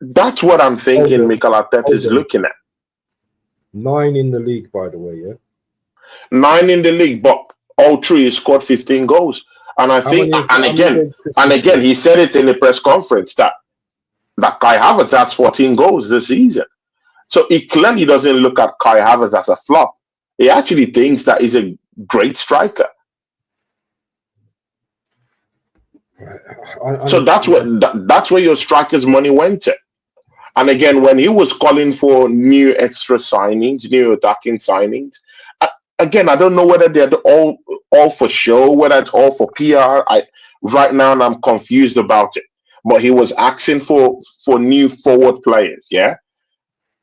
That's what I'm thinking Mikel Arteta is looking at. 9 in the league, by the way, yeah? 9 in the league, but all 3 he scored 15 goals. And I think, and again, he said it in the press conference that Kai Havertz has 14 goals this season. So he clearly doesn't look at Kai Havertz as a flop. He actually thinks that he's a great striker. So that's where your striker's money went to. And again, when he was calling for new extra signings, new attacking signings, again, I don't know whether they're all for show, whether it's all for PR. Right now, I'm confused about it. But he was asking for new forward players, yeah?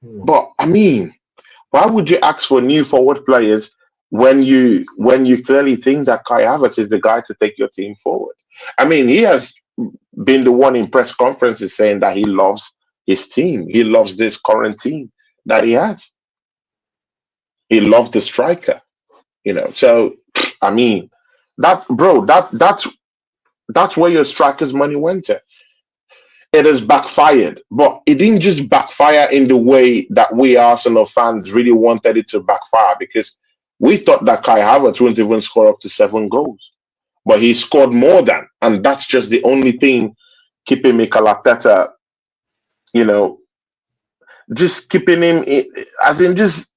But I mean, why would you ask for new forward players when you clearly think that Kai Havertz is the guy to take your team forward? I mean, he has been the one in press conferences saying that he loves his team. He loves this current team that he has. He loves the striker, So I mean, that's where your striker's money went to. It has backfired, but it didn't just backfire in the way that we Arsenal fans really wanted it to backfire, because we thought that Kai Havertz wouldn't even score up to 7 goals, but he scored more than, and that's just the only thing keeping Mikel Arteta, just keeping him, as in just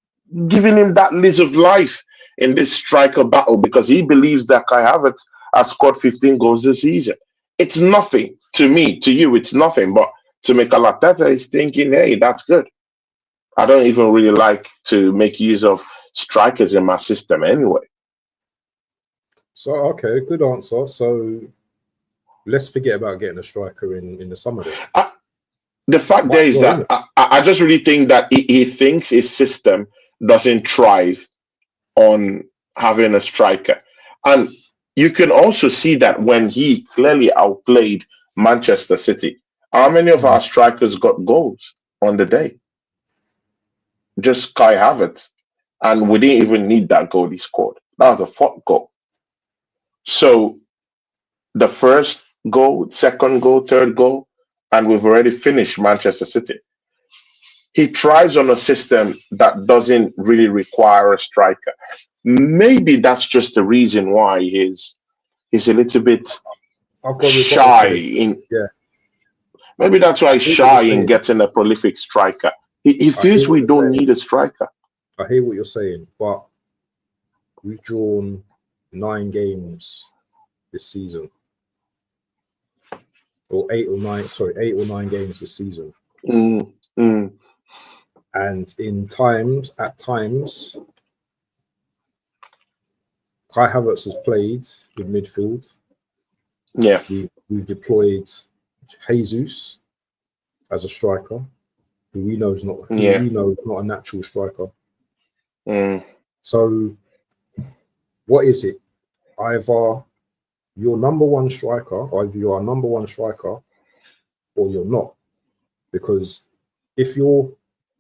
giving him that lease of life in this striker battle, because he believes that Kai Havertz has scored 15 goals this season. It's nothing to me, to you, it's nothing. But to Mikel Arteta, he's thinking, hey, that's good. I don't even really like to make use of strikers in my system anyway. So, okay, good answer. So let's forget about getting a striker in the summer then. The fact there is that I just really think that he thinks his system doesn't thrive on having a striker. And you can also see that when he clearly outplayed Manchester City. How many of our strikers got goals on the day? Just Kai Havertz. And we didn't even need that goal he scored. That was a 4th goal. So the first goal, second goal, third goal, and we've already finished Manchester City. He thrives on a system that doesn't really require a striker. Maybe that's just the reason why he's a little bit I've got a rebuttal shy to this. in. Yeah, Maybe that's why he's I hear what shy you're in saying. getting a prolific striker. He I feels hear what we you're don't saying. need a striker. I hear what you're saying, but we've drawn 9 games this season, or 8 or 9. Sorry, 8 or 9 games this season. And at times, Kai Havertz has played in midfield. Yeah, we've deployed Jesus as a striker, who we know is not a natural striker. So, what is it? Either you're number one striker, either you are number one striker, or you're not. Because if you're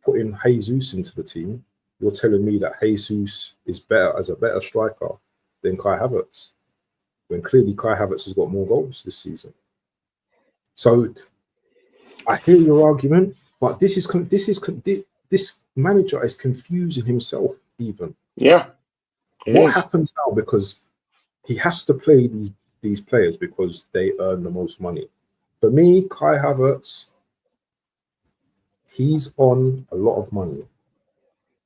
putting Jesus into the team, you're telling me that Jesus is better as a better striker than Kai Havertz, when clearly Kai Havertz has got more goals this season. So I hear your argument, but this manager is confusing himself even. Yeah. What happens now? Because he has to play these players because they earn the most money. For me, Kai Havertz, he's on a lot of money.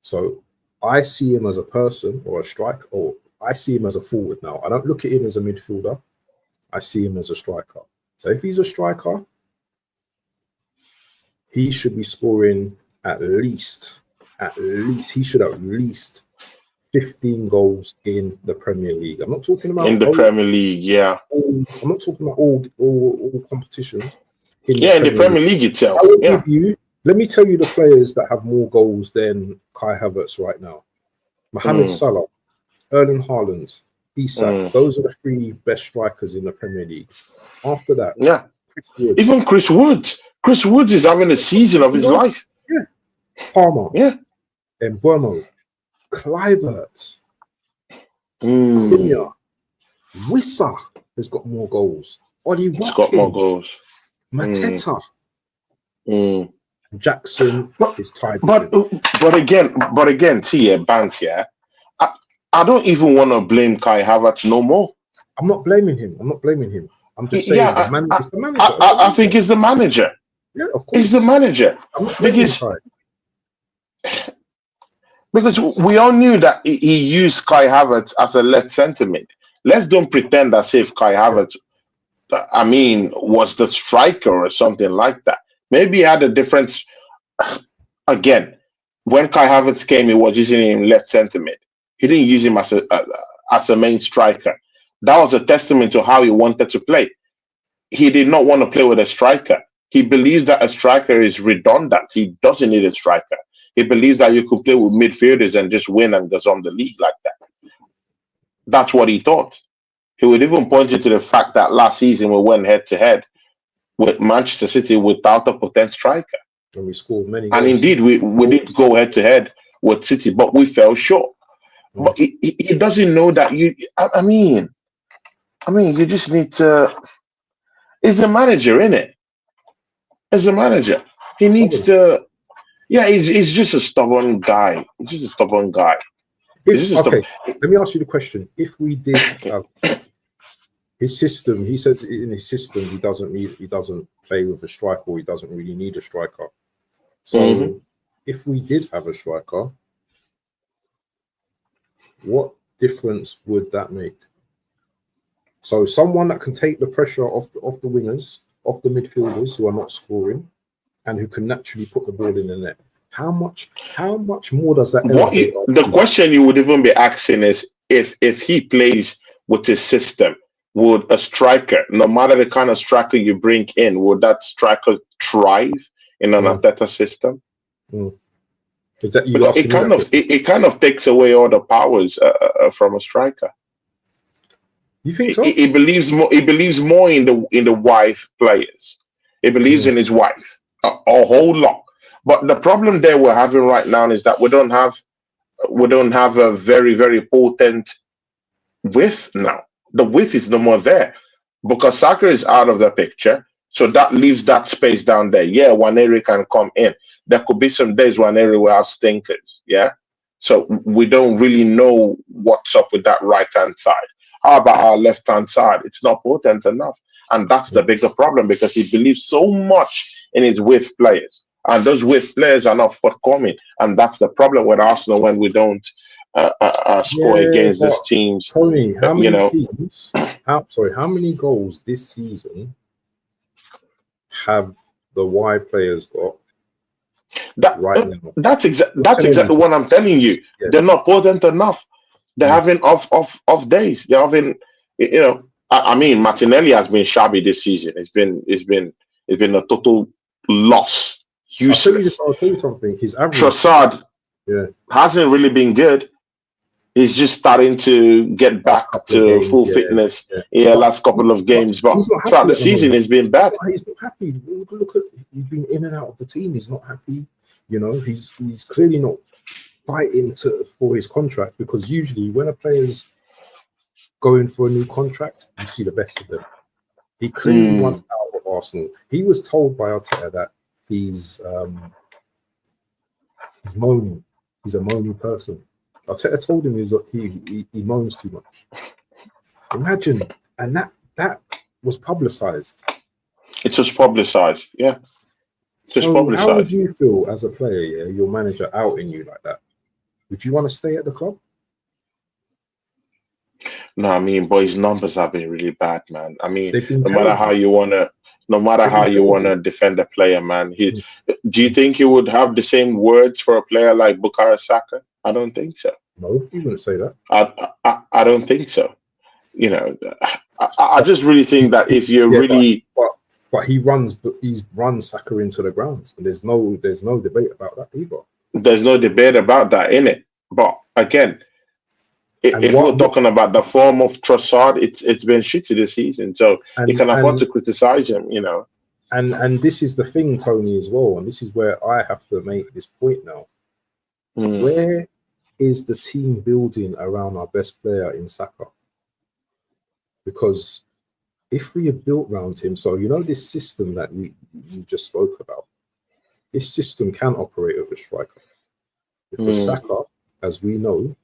So I see him as a person or a striker, or I see him as a forward now. I don't look at him as a midfielder. I see him as a striker. So if he's a striker, he should be scoring at least he should at least 15 goals in the Premier League. I'm not talking about in the Premier League, yeah. I'm not talking about all competitions. In the Premier League itself. I will give you. Let me tell you the players that have more goals than Kai Havertz right now: Mohamed Salah, Erling Haaland, Isak. Those are the 3 best strikers in the Premier League. After that, Chris Woods. Even Chris Woods. Chris Woods is having a season of his life. Yeah. Palmer. Yeah. And Buemo. Kluivert. Cunha. Wissa has got more goals. Ollie Watkins. Got more goals. Mateta. Jackson is tied. But again, see, Banks, I don't even want to blame Kai Havertz no more. I'm not blaming him. I'm just saying it's the manager. I think it's the manager. Yeah, of course. It's the manager. Because we all knew that he used Kai Havertz as a left centre mid. Let's don't pretend as if Kai Havertz, was the striker or something like that. Maybe he had a difference. Again, when Kai Havertz came, he was using him left centre mid. He didn't use him as a main striker. That was a testament to how he wanted to play. He did not want to play with a striker. He believes that a striker is redundant. He doesn't need a striker. He believes that you could play with midfielders and just win and get on the league like that. That's what he thought. He would even point you to the fact that last season we went head-to-head with Manchester City without a potent striker. And we scored many goals. And indeed, we did go head-to-head with City, but we fell short. But he doesn't know that you just need to. It's the manager, innit? It's the manager. He needs to. Yeah, he's just a stubborn guy. Let me ask you the question. If we did his system, he says in his system he doesn't play with a striker, or he doesn't really need a striker. So if we did have a striker, what difference would that make? So someone that can take the pressure off the wingers, off the midfielders who are not scoring, and who can naturally put the ball in the net. How much more does that? The question you would even be asking is if he plays with his system, would a striker, no matter the kind of striker you bring in, would that striker thrive in an Arteta system? It kind of takes away all the powers from a striker. You think so? He believes more in the wife players. He believes in his wife a whole lot. But the problem there we're having right now is that we don't have a very, very potent width now. The width is no more there. because Saka is out of the picture. So that leaves that space down there. Yeah, Waneri can come in. There could be some days Waneri will have stinkers. Yeah. So we don't really know what's up with that right hand side. How about our left hand side? It's not potent enough. And that's the bigger problem because he believes so much in his width players. And those width players are not forthcoming. And that's the problem with Arsenal when we don't score against but these teams. Tony, how You many know, teams? How many goals this season have the Y players got right now? That's exactly what I'm telling you. Yeah. They're not potent enough. They're having off days. They're having, you know. I mean, Martinelli has been shabby this season. It's been a total loss. Useless. I'll tell you something. His average Trossard hasn't really been good. He's just starting to get back to full fitness. Last couple of games, but throughout the season, it's been bad. He's not happy. Look at, he's been in and out of the team. He's not happy. You know, he's clearly not fighting for his contract, because usually when a player's going for a new contract, you see the best of them. He clearly wants out of Arsenal. He was told by Arteta that he's moaning. He's a moaning person. Arteta told him he moans too much. Imagine, and that was publicized. It was publicized, yeah. How would you feel as a player, your manager outing you like that? Would you want to stay at the club? No, I mean, but his numbers have been really bad, man. I mean, no matter how you wanna defend a player, man. Do you think he would have the same words for a player like Bukayo Saka? I don't think so. No, he wouldn't say that. I don't think so. You know, I just really think that if you're really, but he's run Saka into the ground, and there's no debate about that either. There's no debate about that, innit? But again, if we're talking about the form of Trossard, it's been shitty this season, so you can afford to criticize him, you know. And this is the thing, Tony, as well, and this is where I have to make this point now. Where is the team building around our best player in Saka? Because if we had built around him, so you know this system that you just spoke about, this system can operate with a striker. Because Saka, as we know,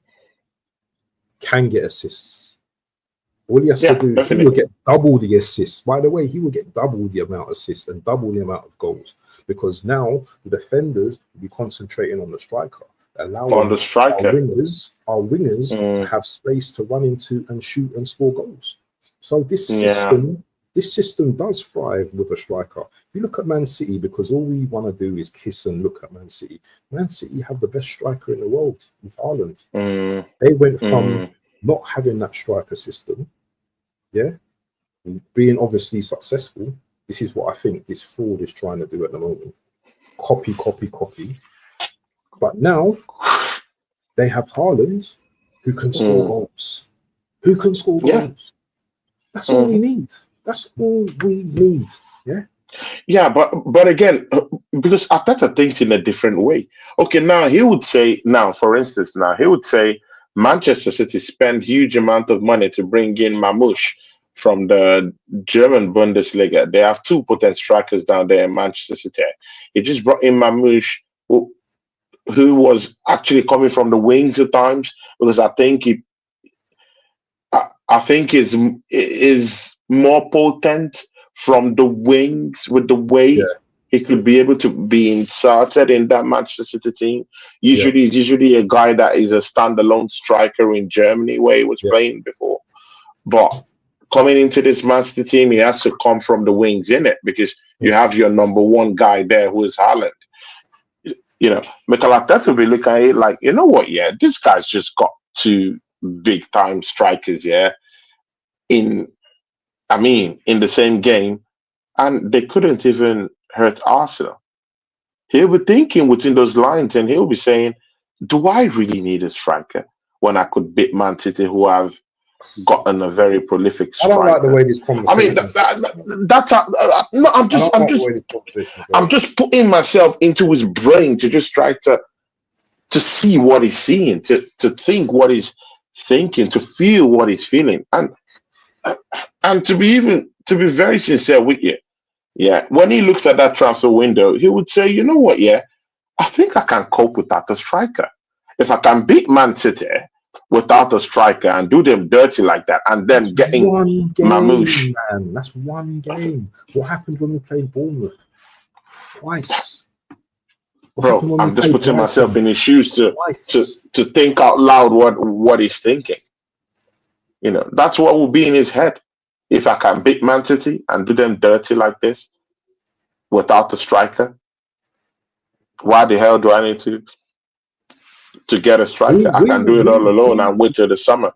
can get assists. All he has to do, he will get double the assists. By the way, he will get double the amount of assists and double the amount of goals, because now the defenders will be concentrating on the striker, allowing our wingers to have space to run into and shoot and score goals. So this system does thrive with a striker. If you look at Man City, because all we want to do is kiss and look at Man City. Man City have the best striker in the world with Haaland. They went from not having that striker system, being obviously successful. This is what I think this fraud is trying to do at the moment. Copy. But now they have Haaland, who can score goals. That's all we need. That's all we need. Yeah, but again, because Arteta thinks in a different way. Okay, now he would say, Manchester City spend huge amount of money to bring in Mamouche from the German Bundesliga. They have two potent strikers down there in Manchester City. He just brought in Mamouche, who was actually coming from the wings at times, because I think is more potent from the wings, with the way he could be able to be inserted in that Manchester City team. He's usually a guy that is a standalone striker in Germany, where he was playing before. But coming into this Manchester team, he has to come from the wings, in it, because you have your number one guy there, who is Haaland. You know, Mikel Arteta will be looking at it like, you know what? This guy's just got two big time strikers, in the same game, and they couldn't even hurt Arsenal. He'll be thinking within those lines, and he'll be saying, do I really need a striker when I could beat Man City, who have gotten a very prolific striker? I don't like the way this conversation. I'm just putting myself into his brain to just try to see what he's seeing, to think what he's thinking, to feel what he's feeling. And And to be very sincere with you, yeah, when he looks at that transfer window, he would say, you know what, yeah, I think I can cope without a striker. If I can beat Man City without a striker and do them dirty like that, and That's then getting one Mamouche. game, man. That's one game. What happened when we played Bournemouth? Twice. What happened Bro, when we I'm just played putting myself Brighton? in his shoes Twice. to think out loud what he's thinking. You know, that's what will be in his head. If I can beat Man City and do them dirty like this without a striker, why the hell do I need to get a striker? I can do it all alone and wait till the summer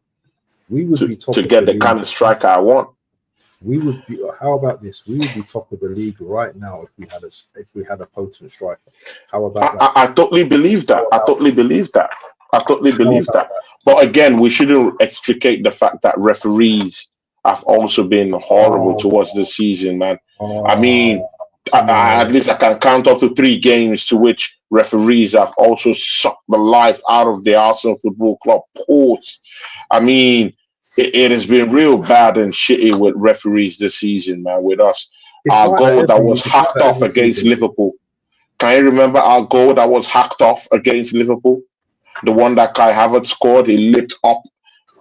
We would be top to of get the the kind league. of striker I want. We would be. How about this? We would be top of the league right now if we had a potent striker. How about that? I totally believe that. I totally believe that. I totally believe that. But again, we shouldn't extricate the fact that referees have also been horrible towards the season, man. I mean, at least I can count up to 3 games to which referees have also sucked the life out of the Arsenal Football Club ports. I mean, it has been real bad and shitty with referees this season, man, with us. Our goal that was hacked off against Liverpool. Can you remember our goal that was hacked off against Liverpool? The one that Kai Havertz scored, he leaped up,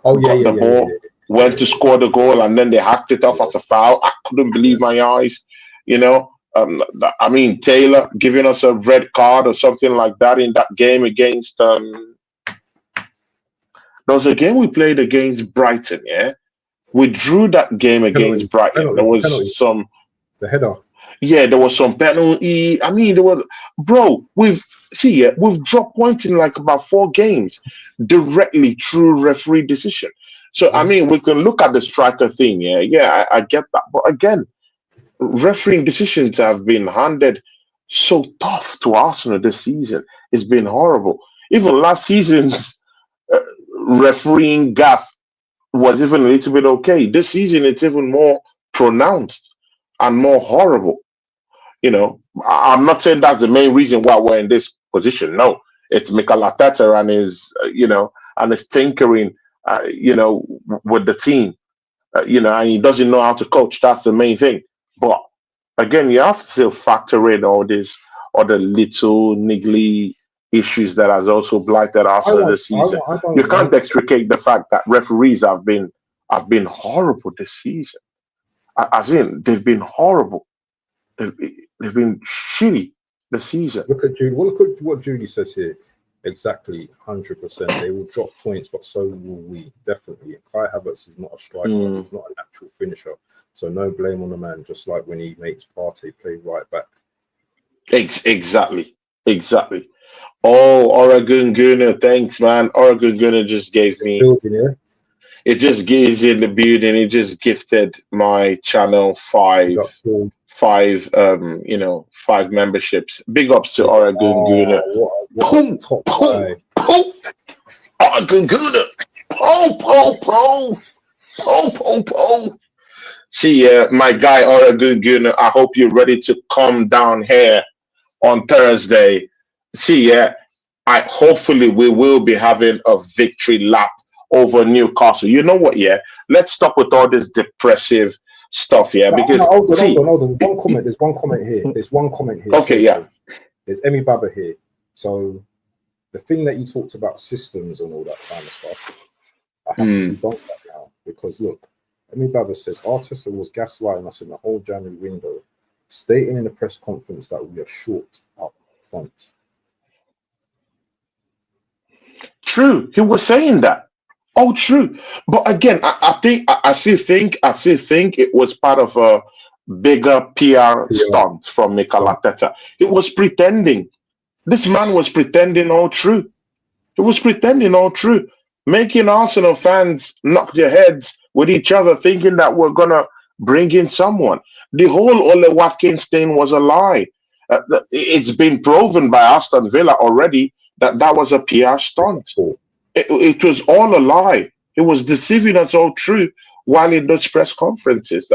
got the ball, went to score the goal, and then they hacked it off as a foul. I couldn't believe my eyes. You know, I mean, Taylor giving us a red card or something like that in that game against. There was a game we played against Brighton. Yeah, we drew that game against Brighton. There was the header. Yeah, there was some penalty. I mean, there was, bro. We've dropped points in like about 4 games directly through referee decision. So I mean, we can look at the striker thing. Yeah, I get that. But again, refereeing decisions have been handed so tough to Arsenal this season. It's been horrible. Even last season's refereeing gaff was even a little bit okay. This season, it's even more pronounced and more horrible. You know, I'm not saying that's the main reason why we're in this position. No, it's Mikel Arteta and his, and his tinkering, with the team, and he doesn't know how to coach. That's the main thing. But again, you have to still factor in all these other little niggly issues that has also blighted Arsenal this season. You can't extricate the fact that referees have been horrible this season. As in, they've been horrible. They've been shitty this season. Look at Judy. Well, look at what Judy says here. Exactly, 100%. They will drop points, but so will we. Definitely. Kai Havertz is not a striker. He's not an actual finisher. So no blame on the man. Just like when he makes Partey play right back. Exactly. Oh, Oregon Gooner, thanks, man. Oregon Gooner just gave me. It just gives in the building. It just gifted my channel 5 memberships. Big ups to Oregon Gooner. Oregon Gooner. See, my guy Oregon Gooner, I hope you're ready to come down here on Thursday. See, hopefully we will be having a victory lap over Newcastle. You know what? Yeah, let's stop with all this depressive stuff. Yeah, because hold on. There's one comment here. Okay, yeah. There's Emi Baba here. So the thing that you talked about systems and all that kind of stuff, I have to debunk that now because look, Emi Baba says Arteta was gaslighting us in the whole January window, stating in the press conference that we are short up front. True, he was saying that. Oh, true. But again, I still think it was part of a bigger PR stunt from Mikel Arteta. It was pretending. This man was pretending all true. He was pretending all true, making Arsenal fans knock their heads with each other, thinking that we're gonna bring in someone. The whole Ole Watkins thing was a lie. It's been proven by Aston Villa already that was a PR stunt. It was all a lie. It was deceiving us all true while in those press conferences.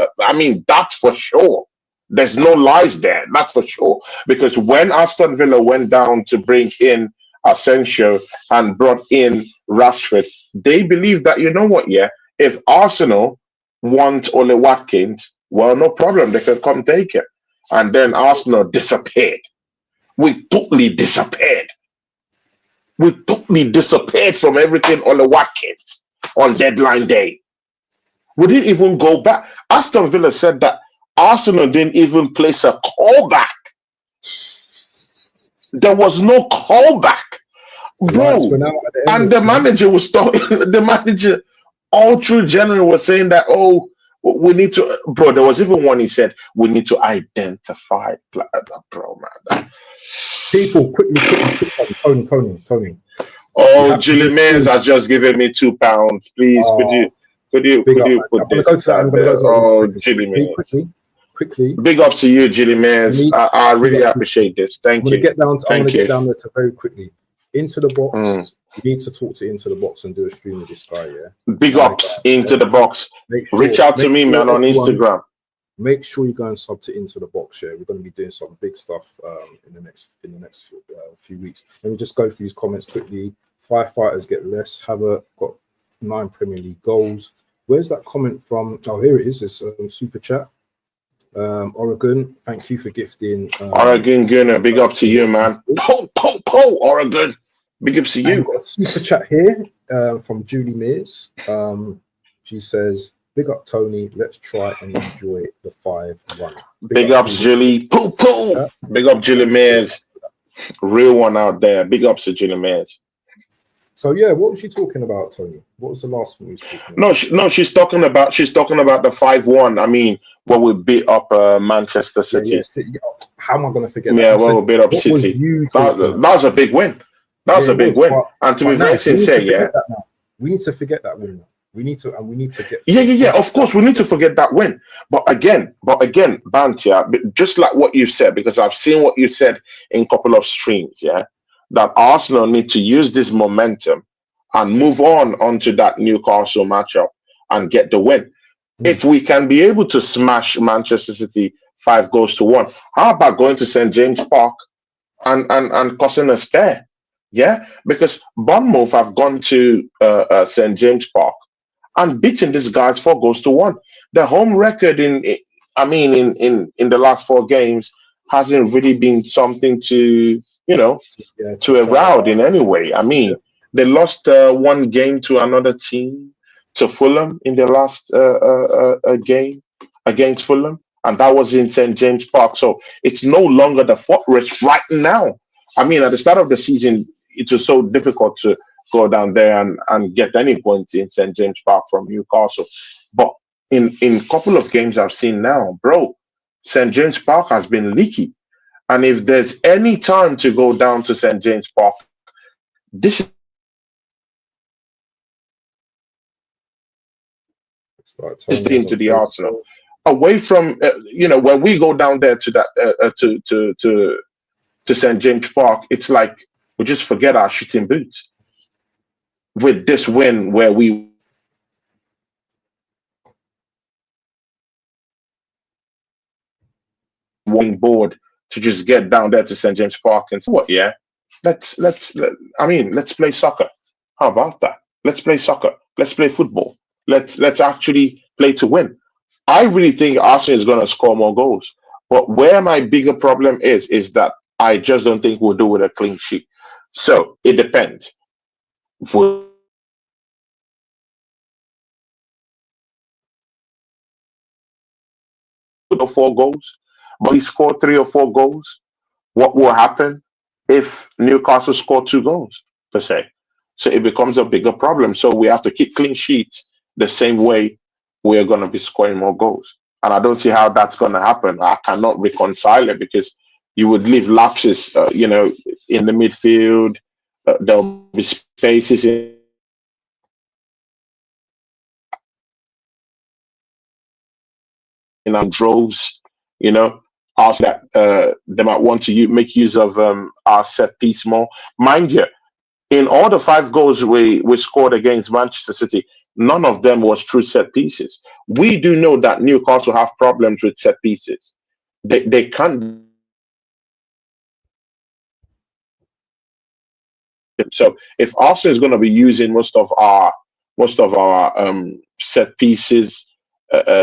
That's for sure. There's no lies there. That's for sure. Because when Aston Villa went down to bring in Asensio and brought in Rashford, they believed that, you know what, yeah, if Arsenal want Ole Watkins, well, no problem. They can come take it. And then Arsenal disappeared. We totally disappeared. We totally disappeared from everything Ole Watkins on deadline day. We didn't even go back. Aston Villa said that Arsenal didn't even place a callback. There was no callback, bro. And the manager was talking. The manager all through January was saying that, oh, we need to, bro. There was even one he said we need to identify, bro, man. People, quickly, Tony. Oh, Julie Mayers has just given me £2. Please, could you put this down there? Oh, Julie Mayers. Quickly. Big up to you, Julie Mayers. I really appreciate this. Thank you. I want to get down there to very quickly. Into the box. You need to talk to Into the Box and do a stream with this guy, yeah? Big ups, Into the Box. Reach out to me, man, on Instagram. Make sure you go and sub to Into the Box, yeah? We're going to be doing some big stuff in the next few weeks. Let me just go through these comments quickly. Firefighters get less. Got 9 Premier League goals. Where's that comment from? Oh, here it is. It's super chat. Oregon, thank you for gifting. Oregon Gunner, big up to you, man. Oregon. Big up to you. Got a super chat here from Julie Mears. She says, big up Tony, let's try and enjoy the 5-1. Big ups, Julie. Big up Julie Mears. Real one out there. Big ups to Julie Mears. So yeah, what was she talking about, Tony? What was the last thing we was talking about? No, she's talking about the 5-1. I mean, when we beat up Manchester City. Yeah. How am I going to forget that? Yeah, when we beat up City. That was a big win. That was a big win. And to be very sincere, we need to forget that win. We need to get. Yeah. Of course, we need to forget that win. But again, Bantia, just like what you said, because I've seen what you said in a couple of streams, yeah, that Arsenal need to use this momentum and move on onto that Newcastle matchup and get the win. If we can be able to smash Manchester City 5-1, how about going to St. James Park and causing a stare? Yeah, because Bournemouth have gone to St. James Park and beaten these guys 4-1. The home record in the last 4 games hasn't really been something to around in any way. I mean, they lost 1 game to another team, to Fulham in the last game against Fulham, and that was in St. James Park. So it's no longer the fortress right now. I mean, at the start of the season, it was so difficult to go down there and get any points in St. James Park from Newcastle. But in a couple of games I've seen now, bro, St. James Park has been leaky. And if there's any time to go down to St. James Park, this is team to the Arsenal. Away from when we go down there to that to St. James Park, it's like we just forget our shooting boots. With this win, where we won board to just get down there to St. James Park and say, what? Yeah, let's play soccer. How about that? Let's play soccer. Let's play football. Let's actually play to win. I really think Arsenal is going to score more goals. But where my bigger problem is that I just don't think we'll do with a clean sheet. So it depends. For 4 goals, but he scored 3 or 4 goals. What will happen if Newcastle score 2 goals per se? So it becomes a bigger problem. So we have to keep clean sheets the same way we are going to be scoring more goals. And I don't see how that's going to happen. I cannot reconcile it because you would leave lapses, in the midfield. There'll be spaces in our droves, also that they might want to make use of our set piece more. Mind you, in all the 5 goals we scored against Manchester City, none of them was true set pieces. We do know that Newcastle have problems with set pieces. They can't. So if Arsenal is going to be using most of our set pieces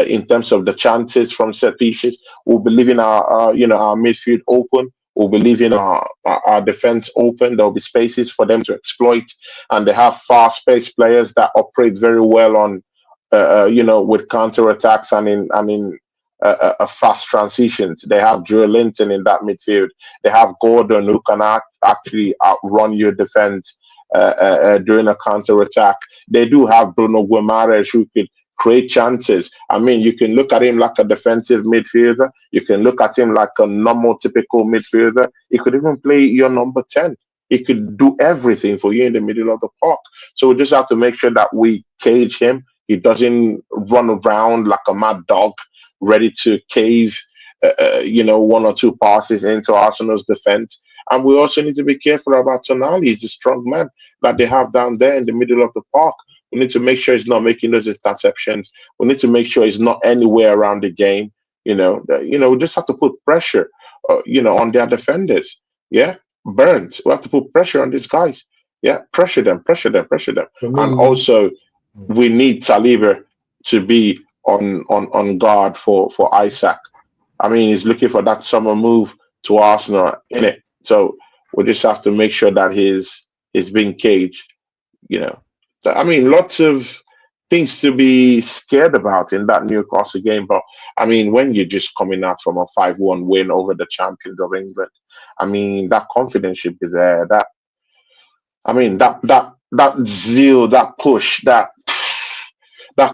in terms of the chances from set pieces. We'll be leaving our midfield open. We'll be leaving our defense open. There'll be spaces for them to exploit, and they have fast-paced players that operate very well on, with counter attacks and in fast transitions. They have Joe Linton in that midfield. They have Gordon who can actually outrun your defense during a counter attack. They do have Bruno Guimaraes who could create chances. I mean, you can look at him like a defensive midfielder. You can look at him like a normal, typical midfielder. He could even play your number 10. He could do everything for you in the middle of the park. So we just have to make sure that we cage him. He doesn't run around like a mad dog, ready to cave, one or two passes into Arsenal's defense. And we also need to be careful about Tonali. He's a strong man that they have down there in the middle of the park. We need to make sure he's not making those interceptions. We need to make sure he's not anywhere around the game. We just have to put pressure, on their defenders. Yeah, Burns. We have to put pressure on these guys. Yeah, pressure them. And also, we need Saliba to be on guard for Isaac. I mean, he's looking for that summer move to Arsenal, innit? So we just have to make sure that he's being caged. I mean, lots of things to be scared about in that Newcastle game. But I mean, when you're just coming out from a 5-1 win over the champions of England, I mean, that confidence should be there. That zeal, that push, that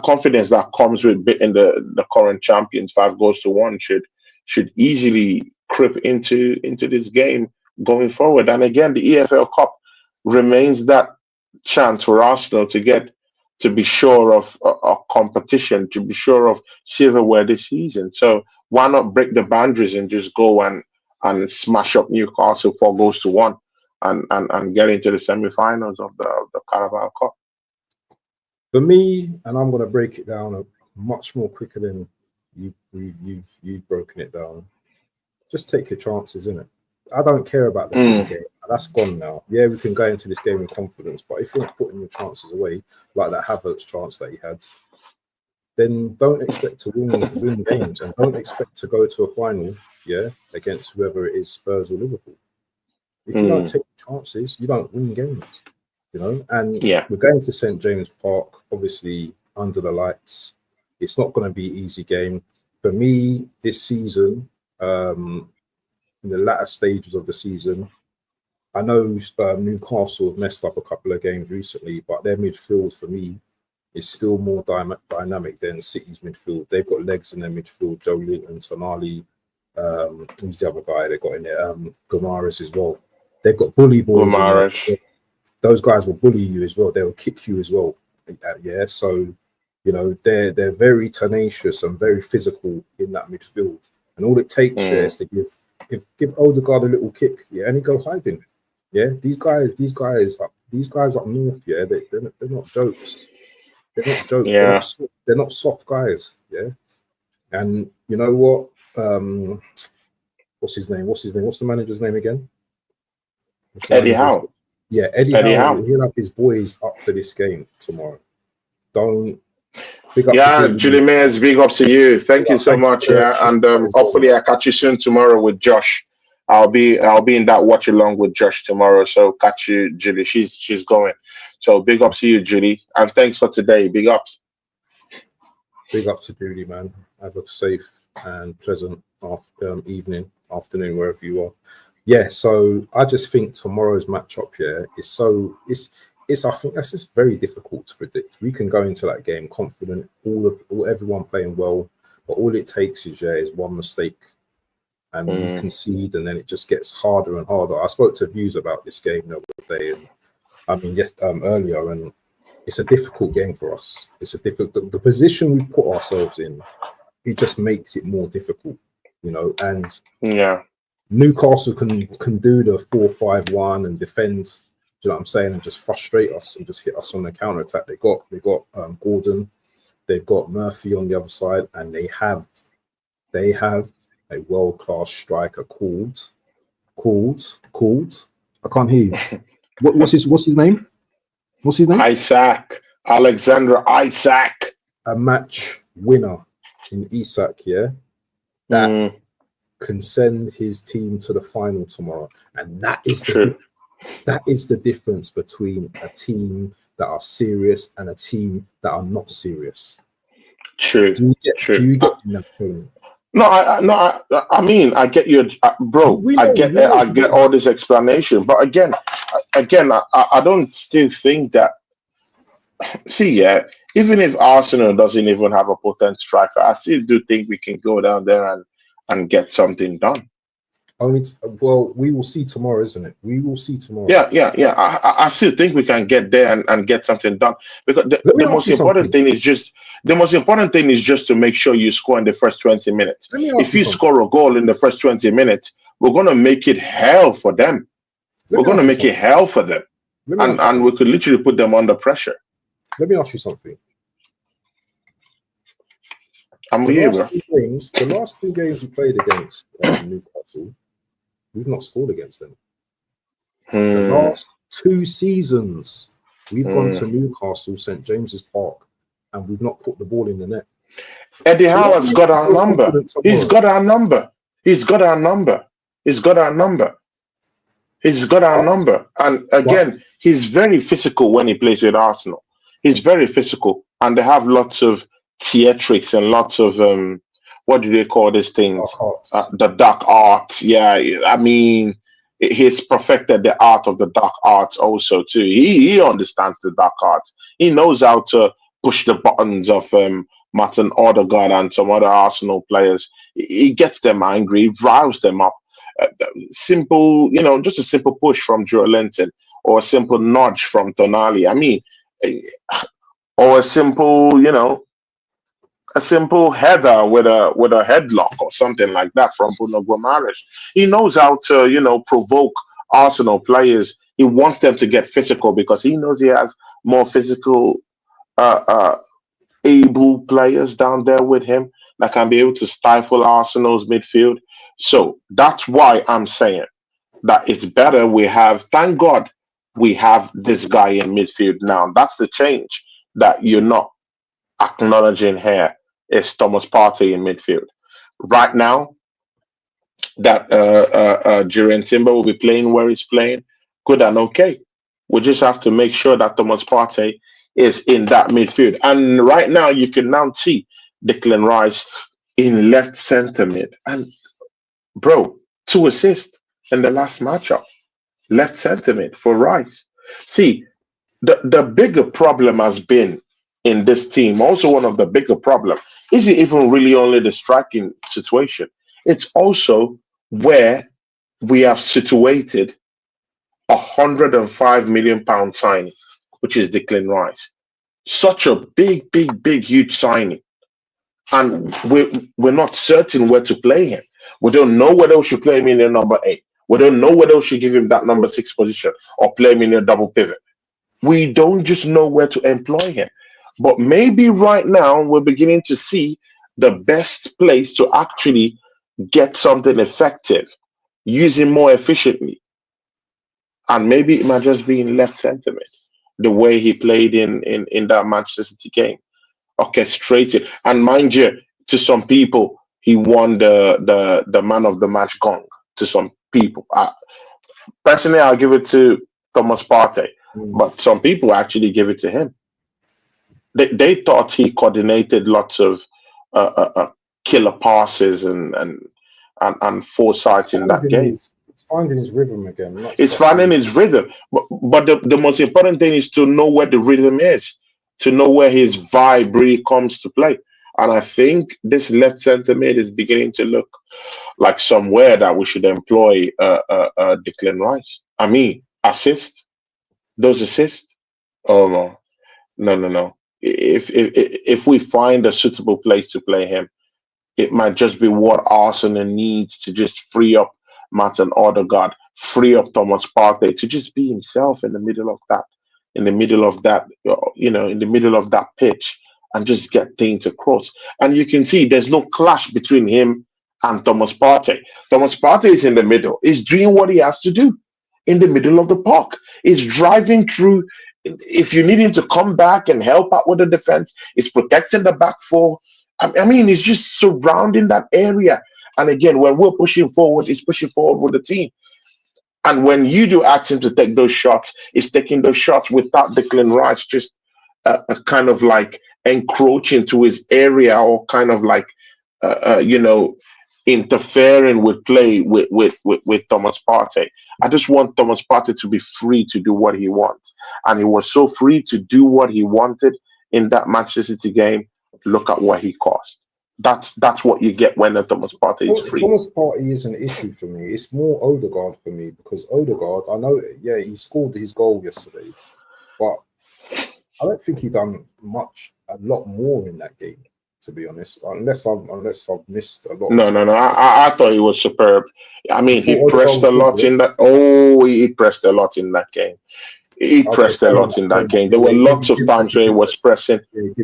confidence that comes with beating the current champions 5-1 should easily creep into this game going forward. And again, the EFL Cup remains that chance for Arsenal to be sure of a competition, to be sure of silverware this season. So why not break the boundaries and just go and smash up Newcastle 4-1 and get into the semi-finals of the Carabao Cup? For me, and I'm going to break it down much more quicker than you've broken it down. Just take your chances, innit? I don't care about the City game. That's gone now. Yeah, we can go into this game with confidence, but if you're not putting your chances away, like that Havertz chance that he had, then don't expect to win games, and don't expect to go to a final, against whoever it is, Spurs or Liverpool. If you don't take chances, you don't win games, And we're going to St. James Park, obviously under the lights. It's not going to be an easy game. For me, this season, in the latter stages of the season, I know Newcastle have messed up a couple of games recently, but their midfield for me is still more dynamic than City's midfield. They've got legs in their midfield. Joe Linton, Tonali, who's the other guy they got in there? GOONERS as well. They've got bully boys. Those guys will bully you as well. They will kick you as well. So they're very tenacious and very physical in that midfield. And all it takes is to give Odegaard a little kick, and he go hiding. These guys up north, they're not jokes. They're not jokes. They're not soft guys. And you know what? What's his name? What's the manager's name again? Eddie Howe. Yeah, Eddie Howe. He'll have his boys up for this game tomorrow. Big up Julie Mayers, big up to you. Thank you so much. And hopefully I catch you soon tomorrow with Josh. I'll be in that watch along with Josh tomorrow. So catch you, Julie. She's going. So big up to you, Julie. And thanks for today. Big ups. Big up to Julie, man. Have a safe and pleasant afternoon, wherever you are. So I just think tomorrow's matchup I think that's just very difficult to predict. We can go into that game confident, everyone playing well, but all it takes is one mistake, and we concede, and then it just gets harder and harder. I spoke to Views about this game the other day, and earlier, and it's a difficult game for us. It's the position we put ourselves in. It just makes it more difficult, And Newcastle can do the 4-5-1 and defend. Do you know what I'm saying? And just frustrate us and just hit us on the counter attack. They got Gordon, they've got Murphy on the other side, and they have a world-class striker called. I can't hear you. What's his name? What's his name? Alexander Isak. A match winner in Isak, yeah, that can send his team to the final tomorrow. And that is the difference between a team that are serious and a team that are not serious. True. Do you get that, Tony? No, I mean, I get you, bro. I get all this explanation, but again, I don't still think that. See, yeah, even if Arsenal doesn't even have a potent striker, I still do think we can go down there and get something done. Well, we will see tomorrow, isn't it? We will see tomorrow. Yeah. I still think we can get there and get something done, because the most important thing is just to make sure you score in the first 20 minutes. If you score a goal in the first 20 minutes, we're gonna make it hell for them. We're gonna make it hell for them, and we could literally put them under pressure. Let me ask you something. The last two games we played against Newcastle, we've not scored against them. The last 2 seasons, we've gone to Newcastle, St. James's Park, and we've not put the ball in the net. Eddie Howe has got our number. He's got our number. And again, he's very physical when he plays with Arsenal. He's very physical, and they have lots of theatrics and lots of what do they call these things? The dark arts. Yeah, I mean, he's perfected the art of the dark arts also too. He understands the dark arts. He knows how to push the buttons of Martin Odegaard and some other Arsenal players. He gets them angry, riles them up. Simple, just a simple push from Joe Linton, or a simple nudge from Tonali. I mean, or a simple, a simple header with a headlock or something like that from Bruno Guimaraes. He knows how to, provoke Arsenal players. He wants them to get physical because he knows he has more physical, able players down there with him that can be able to stifle Arsenal's midfield. So that's why I'm saying that it's better thank God we have this guy in midfield now. That's the change that you're not acknowledging here, is Thomas Partey in midfield. Right now, that Jurriën Timber will be playing where he's playing, good and okay. We just have to make sure that Thomas Partey is in that midfield. And right now, you can now see Declan Rice in left centre mid. And, bro, 2 assists in the last matchup. Left centre mid for Rice. See, the bigger problem has been in this team, also one of the bigger problems, isn't even really only the striking situation. It's also where we have situated £105 million signing, which is Declan Rice. Such a big, huge signing. And we're not certain where to play him. We don't know whether we should play him in the number 8. We don't know whether we should give him that number 6 position or play him in a double pivot. We don't just know where to employ him. But maybe right now we're beginning to see the best place to actually get something effective, use him more efficiently. And maybe it might just be in left centre mid, the way he played in that Manchester City game. Orchestrated. And mind you, to some people, he won the man of the match gong. To some people. Personally, I'll give it to Thomas Partey. But some people actually give it to him. They thought he coordinated lots of killer passes and foresight in that game. It's finding his rhythm again. It's finding his rhythm. But the most important thing is to know where the rhythm is, to know where his vibe really comes to play. And I think this left centre mid is beginning to look like somewhere that we should employ Declan Rice. I mean, those assists. Oh no. If we find a suitable place to play him, it might just be what Arsenal needs to just free up Martin Odegaard, free up Thomas Partey to just be himself in the middle of that pitch, and just get things across. And you can see there's no clash between him and Thomas Partey. Thomas Partey is in the middle. He's doing what he has to do in the middle of the park. He's driving through. If you need him to come back and help out with the defense, he's protecting the back four I mean, it's just surrounding that area. And again, when we're pushing forward, it's pushing forward with the team. And when you do ask him to take those shots, he's taking those shots without Declan Rice just kind of like encroaching to his area, or kind of like, you know, interfering with play with Thomas Partey. I just want Thomas Partey to be free to do what he wants. And he was so free to do what he wanted in that Manchester City game. Look at what he cost. That's what you get when a Thomas Partey is free. Thomas Partey is an issue for me. It's more Odegaard for me, because Odegaard, I know, yeah, he scored his goal yesterday, but I don't think he done a lot more in that game, to be honest. Unless I've missed a lot. No. I thought he was superb. I mean, he pressed a lot in that. Oh, he pressed a lot in that game. He pressed a lot in that game. There were lots of times where he was pressing.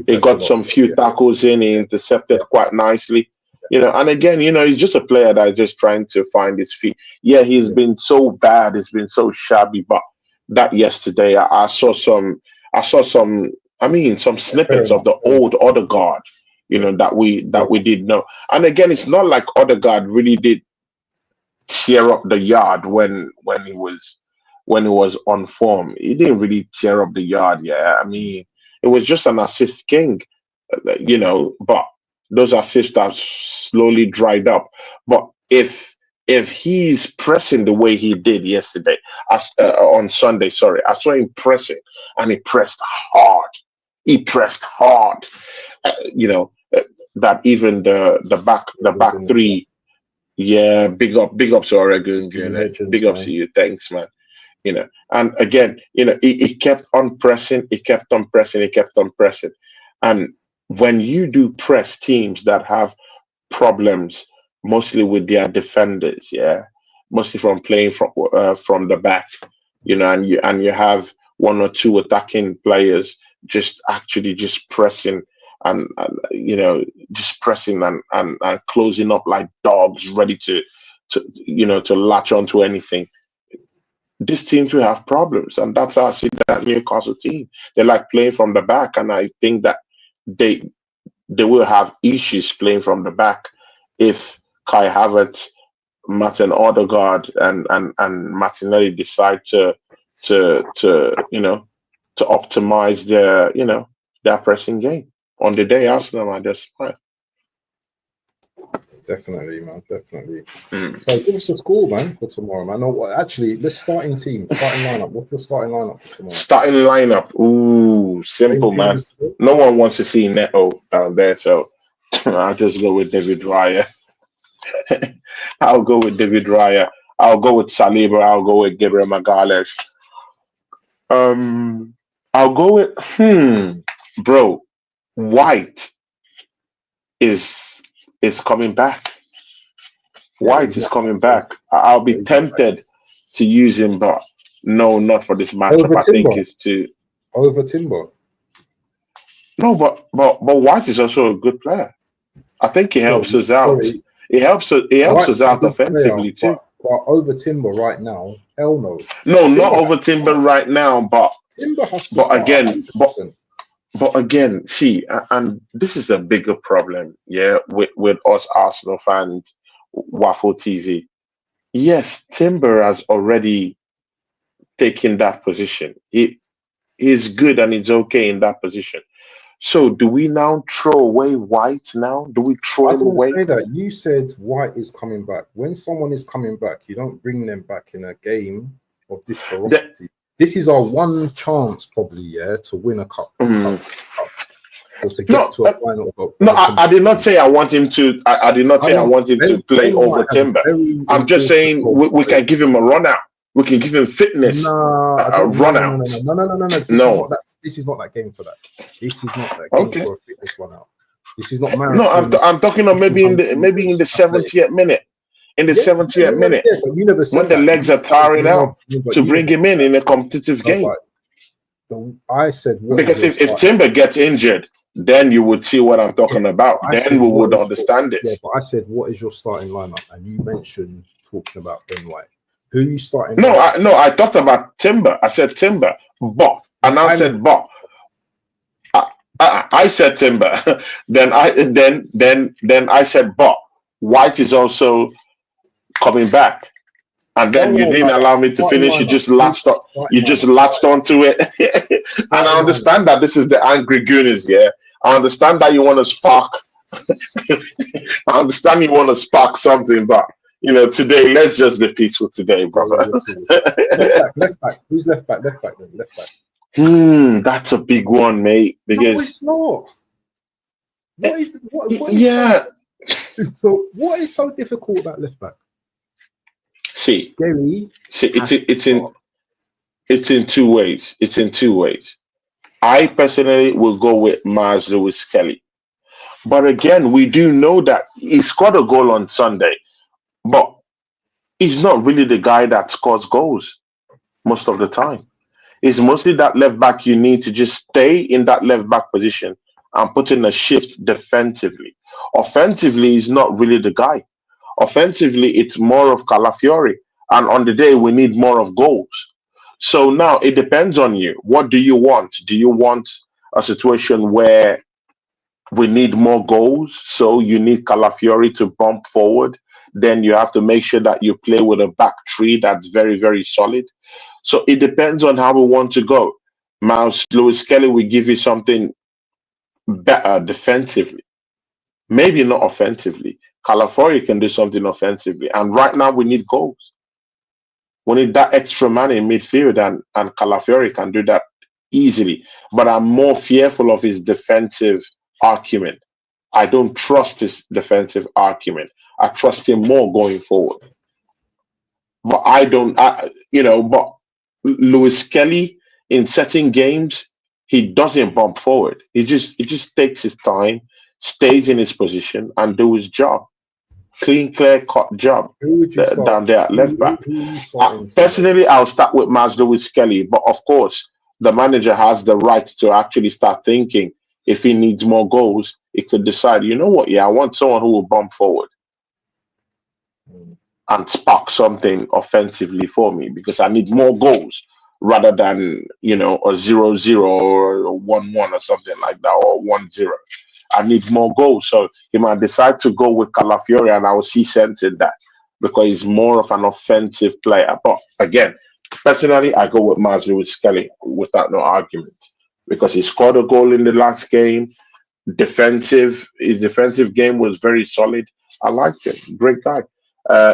He got some few tackles in. He intercepted quite nicely. You know, and again, you know, he's just a player that is just trying to find his feet. Yeah, he's been so bad. He's been so shabby. But that yesterday, I saw some. I mean, some snippets of the old Odegaard. You know, that we did know. And again, it's not like Odegaard really did tear up the yard when he was on form. He didn't really tear up the yard. Yeah, I mean, it was just an assist king, you know. But those assists have slowly dried up. But if he's pressing the way he did yesterday, on Sunday, sorry, I saw him pressing, and he pressed hard. He pressed hard. You know, that even the back three. Yeah, big up to Oregon, big up to you. Thanks, man. You know, and again, you know, he kept on pressing, and when you do press teams that have problems, mostly with their defenders, yeah, mostly from playing from the back, you know, and you have one or two attacking players just pressing and you know, just pressing and closing up like dogs, ready to latch onto anything. This team will have problems, and that's how I see that Newcastle team. They like playing from the back, and I think that they will have issues playing from the back if Kai Havertz, Martin Odegaard, and Martinelli decide to optimize their pressing game. On the day Arsenal are just fine. Definitely, man. Definitely. So give us a score, man, for tomorrow, man. No, actually, let's starting lineup. What's your starting lineup for tomorrow? Starting lineup. Ooh, simple, man. No one wants to see Neto down there, so I'll just go with David Raya. I'll go with David Raya. I'll go with Saliba. I'll go with Gabriel Magalhaes. I'll go with bro. White is coming back. White is coming back. I'll be tempted to use him, but no, not for this matchup. I think it's too over Timber. No, but White is also a good player. I think he helps us out. He helps us out offensively too. But over Timber right now, hell no. No, not over Timber right now, but Timber has to But again, see, and this is a bigger problem, yeah, with us Arsenal fans, Waffle TV. Yes, Timber has already taken that position. He's good and he's okay in that position. So do we now throw away White now? Do we throw him away? I didn't say that. You said White is coming back. When someone is coming back, you don't bring them back in a game of this ferocity. This is our one chance, probably, yeah, to win a cup. Or to get to a final. I did not say I want him to. I did not say I want him to play over Timber. I'm just saying we can give him a run out. We can give him fitness. Run out. No. This is not that game for that. This is not that game for a fitness run out. This is not marathon. No, I'm talking of maybe in the 70th minute. In the 70th minute, when the legs are tiring out, to bring him in a competitive game. I said because if Timber gets injured, then you would see what I'm talking about. Then we would understand this. Yeah, but I said, what is your starting lineup? And you mentioned talking about Ben White. Who are you starting? I talked about Timber. I said Timber, but I said Timber. then I said, but White is also coming back. And then you didn't allow me to finish. You just latched onto it. And I understand that this is the angry Gooners, yeah. I understand that you want to spark. I understand you want to spark something, but today let's just be peaceful today, brother. Left back. Who's left back? Left back then. Left back. That's a big one, mate. Because no, it's not. What is so difficult about left back? Scary. It's in two ways. It's in two ways. I personally will go with Mars Lewis Kelly. But again, we do know that he scored a goal on Sunday, but he's not really the guy that scores goals most of the time. It's mostly that left back you need to just stay in that left back position and put in a shift defensively. Offensively, he's not really the guy. Offensively, it's more of Calafiori. And on the day, we need more of goals. So now it depends on you. What do you want? Do you want a situation where we need more goals? So you need Calafiori to bump forward. Then you have to make sure that you play with a back three that's very, very solid. So it depends on how we want to go. Miles Lewis Kelly will give you something better defensively. Maybe not offensively. Calafiori can do something offensively. And right now we need goals. We need that extra man in midfield, and Calafiori can do that easily. But I'm more fearful of his defensive acumen. I don't trust his defensive acumen. I trust him more going forward. But but Lewis Kelly in certain games, he doesn't bump forward. He just takes his time, stays in his position, and do his job. Clean, clear-cut job down there at left back. Personally, I'll start with Mars Lewis Kelly, but of course, the manager has the right to actually start thinking. If he needs more goals, he could decide, you know what, I want someone who will bump forward and spark something offensively for me, because I need more goals rather than, a 0-0 or a 1-1 or something like that, or 1-0. I need more goals. So he might decide to go with Calafiori, and I will see sense in that because he's more of an offensive player. But again, personally, I go with Mars Lewis Kelly without no argument, because he scored a goal in the last game. His defensive game was very solid. I liked him. Great guy.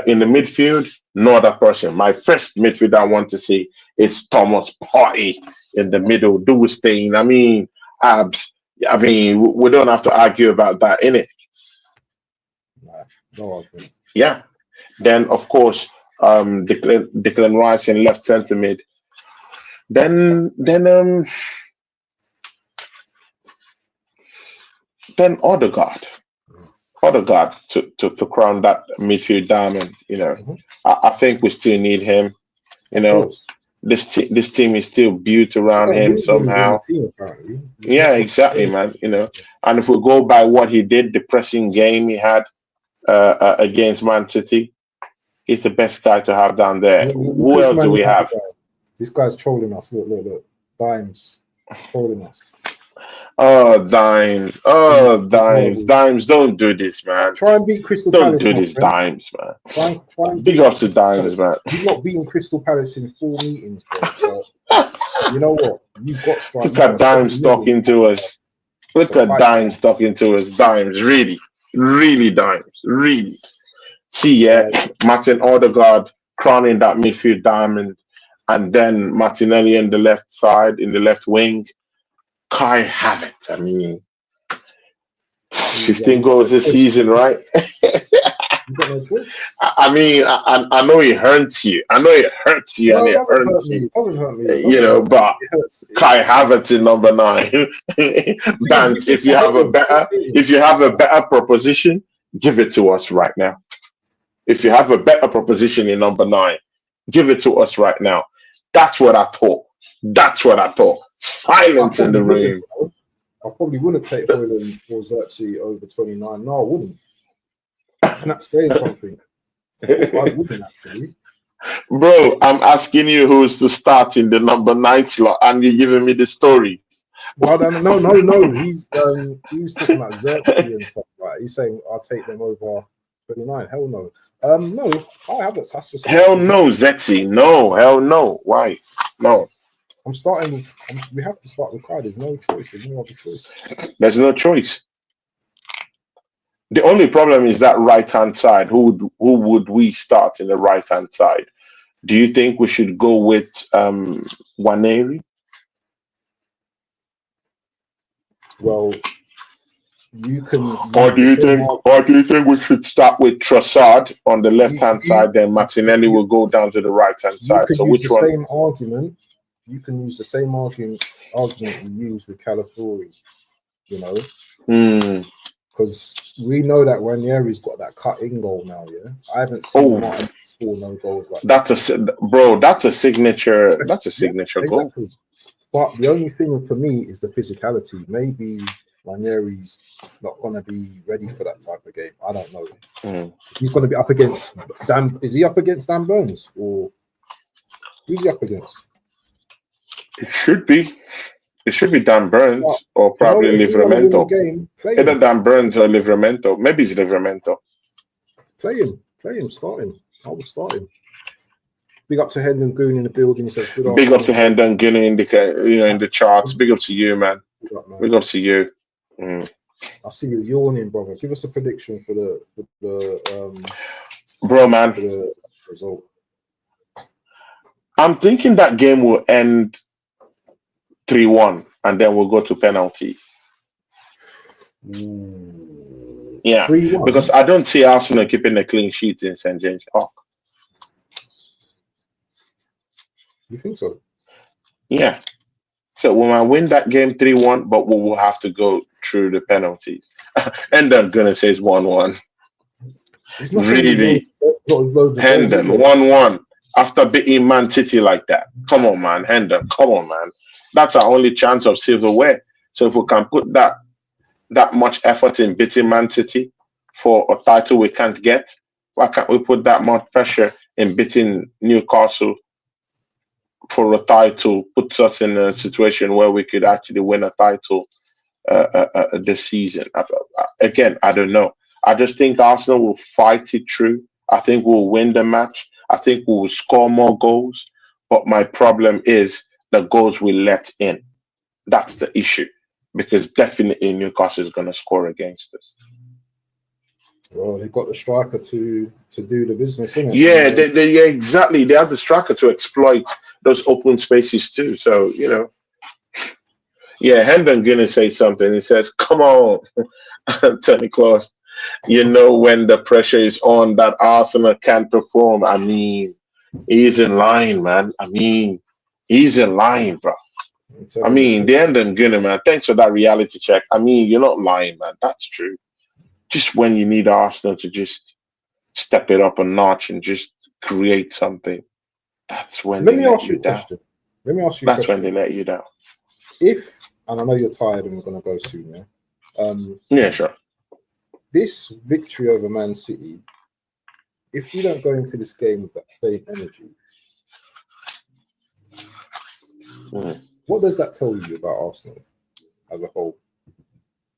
In the midfield, no other person. My first midfield I want to see is Thomas Partey in the middle. Do staying. I mean, abs. I mean, we don't have to argue about that, innit? No, yeah. Then, of course, Declan Rice in left centre mid. Then Odegaard. Odegaard to crown that midfield diamond. I think we still need him. This team is still built around him somehow. Yeah, exactly, man. And if we go by what he did, the pressing game he had against Man City, he's the best guy to have down there. Who else do we have? This guy's trolling us. Look. Dimes trolling us. Oh, Dimes. Dimes, don't do this, man. Try and beat Crystal Palace. Don't do this, Dimes, man. Try and big up to Dimes, man. You've not beaten Crystal Palace in 4 meetings, bro. So, you know what? You've got strike. Look at Dimes talking to us. Look at Dimes talking to us. Dimes, really Dimes, really. See, Martin Odegaard crowning that midfield diamond, and then Martinelli in the left side, in the left wing. Kai Havertz, I mean, 15 goals this season, right? I mean, I know it hurts you. I know it hurts you, and it hurts you. It doesn't hurt me. But Kai Havertz in number 9. Dan, if you have a better proposition, give it to us right now. If you have a better proposition in number 9, give it to us right now. That's what I thought. Silence in the room. I probably wouldn't take Højlund or Xerxes over 29. No, I wouldn't. I'm not saying something. I wouldn't actually. Bro, I'm asking you who's to start in the number 9 slot, and you're giving me the story. Well, no. He was talking about Xerxes and stuff like that. He's saying I'll take them over 29. Hell no. No, I haven't. That's just Hell no, Zetzi. No, hell no. Why? No. I'm starting with. We have to start with Kai. There's no choice. There's no other choice. There's no choice. The only problem is that right-hand side. Who would we start in the right-hand side? Do you think we should go with Waneri? Well, you can. Or do you think we should start with Trossard on the left-hand side, then Martinelli will go down to the right-hand side? So which one? Same argument. You can use the same argument you use with Calafiori, you know, because we know that Ranieri's got that cut-in goal now. Yeah, I haven't seen Martin score no goals like that. That's a signature. That's a signature goal. Exactly. But the only thing for me is the physicality. Maybe Ranieri's not going to be ready for that type of game. I don't know. He's going to be up against Dan. Is he up against Dan Burns, or who's he up against? It should be. It should be Dan Burns or probably Livramento. Either Dan Burns or Livramento. Maybe it's Livramento. Play him. Start him. I would start him. Big up to Hendon Goon in the building. He says, "Good big up to Hendon Goon in the charts. Big up to you, man. Big up to you." I see you yawning, brother. Give us a prediction for the bro, man. For the result. I'm thinking that game will end 3-1, and then we'll go to penalty. Yeah, 3-1. Because I don't see Arsenal keeping a clean sheet in St. James Park. You think so? Yeah. So we might win that game 3-1, but we will have to go through the penalties. And I'm gonna say it's 1-1. Really, Hendon 1-1 after beating Man City like that. Come on, man, Hendon. Come on, man. That's our only chance of silverware. So if we can put that much effort in beating Man City for a title we can't get, why can't we put that much pressure in beating Newcastle for a title? Puts us in a situation where we could actually win a title this season. Again, I don't know. I just think Arsenal will fight it through. I think we'll win the match. I think we will score more goals. But my problem is the goals we let in. That's the issue. Because definitely Newcastle is going to score against us. Well, they've got the striker to do the business, isn't it? Yeah, yeah, exactly. They have the striker to exploit those open spaces too. So, you know. Yeah, Hendon gonna say something. He says, "Come on, Tony Claus. You know when the pressure is on that Arsenal can't perform." I mean, he's in line, man. I mean, he's in line, bro. I mean, the Hendon Gunner, man. Thanks for that reality check. I mean, you're not lying, man. That's true. Just when you need Arsenal to just step it up a notch and just create something, that's when they let you down. Let me ask you a question. That's when they let you down. If, and I know you're tired and we're going to go soon, yeah? Yeah, sure. This victory over Man City, if we don't go into this game with that same energy, what does that tell you about Arsenal as a whole?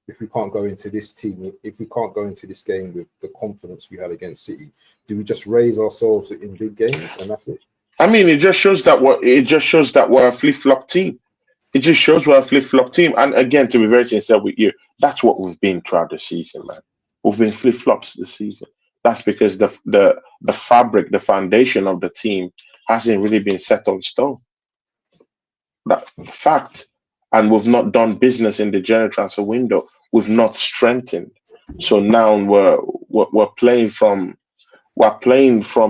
If we can't go into this team, if we can't go into this game with the confidence we had against City, do we just raise ourselves in big games and that's it? I mean, it just shows that we're a flip-flop team. It just shows we're a flip-flop team. And again, to be very sincere with you, that's what we've been throughout the season, man. We've been flip-flops this season. That's because the fabric, the foundation of the team hasn't really been set on stone. That's the fact. And we've not done business in the January transfer window. We've not strengthened. So now we're playing from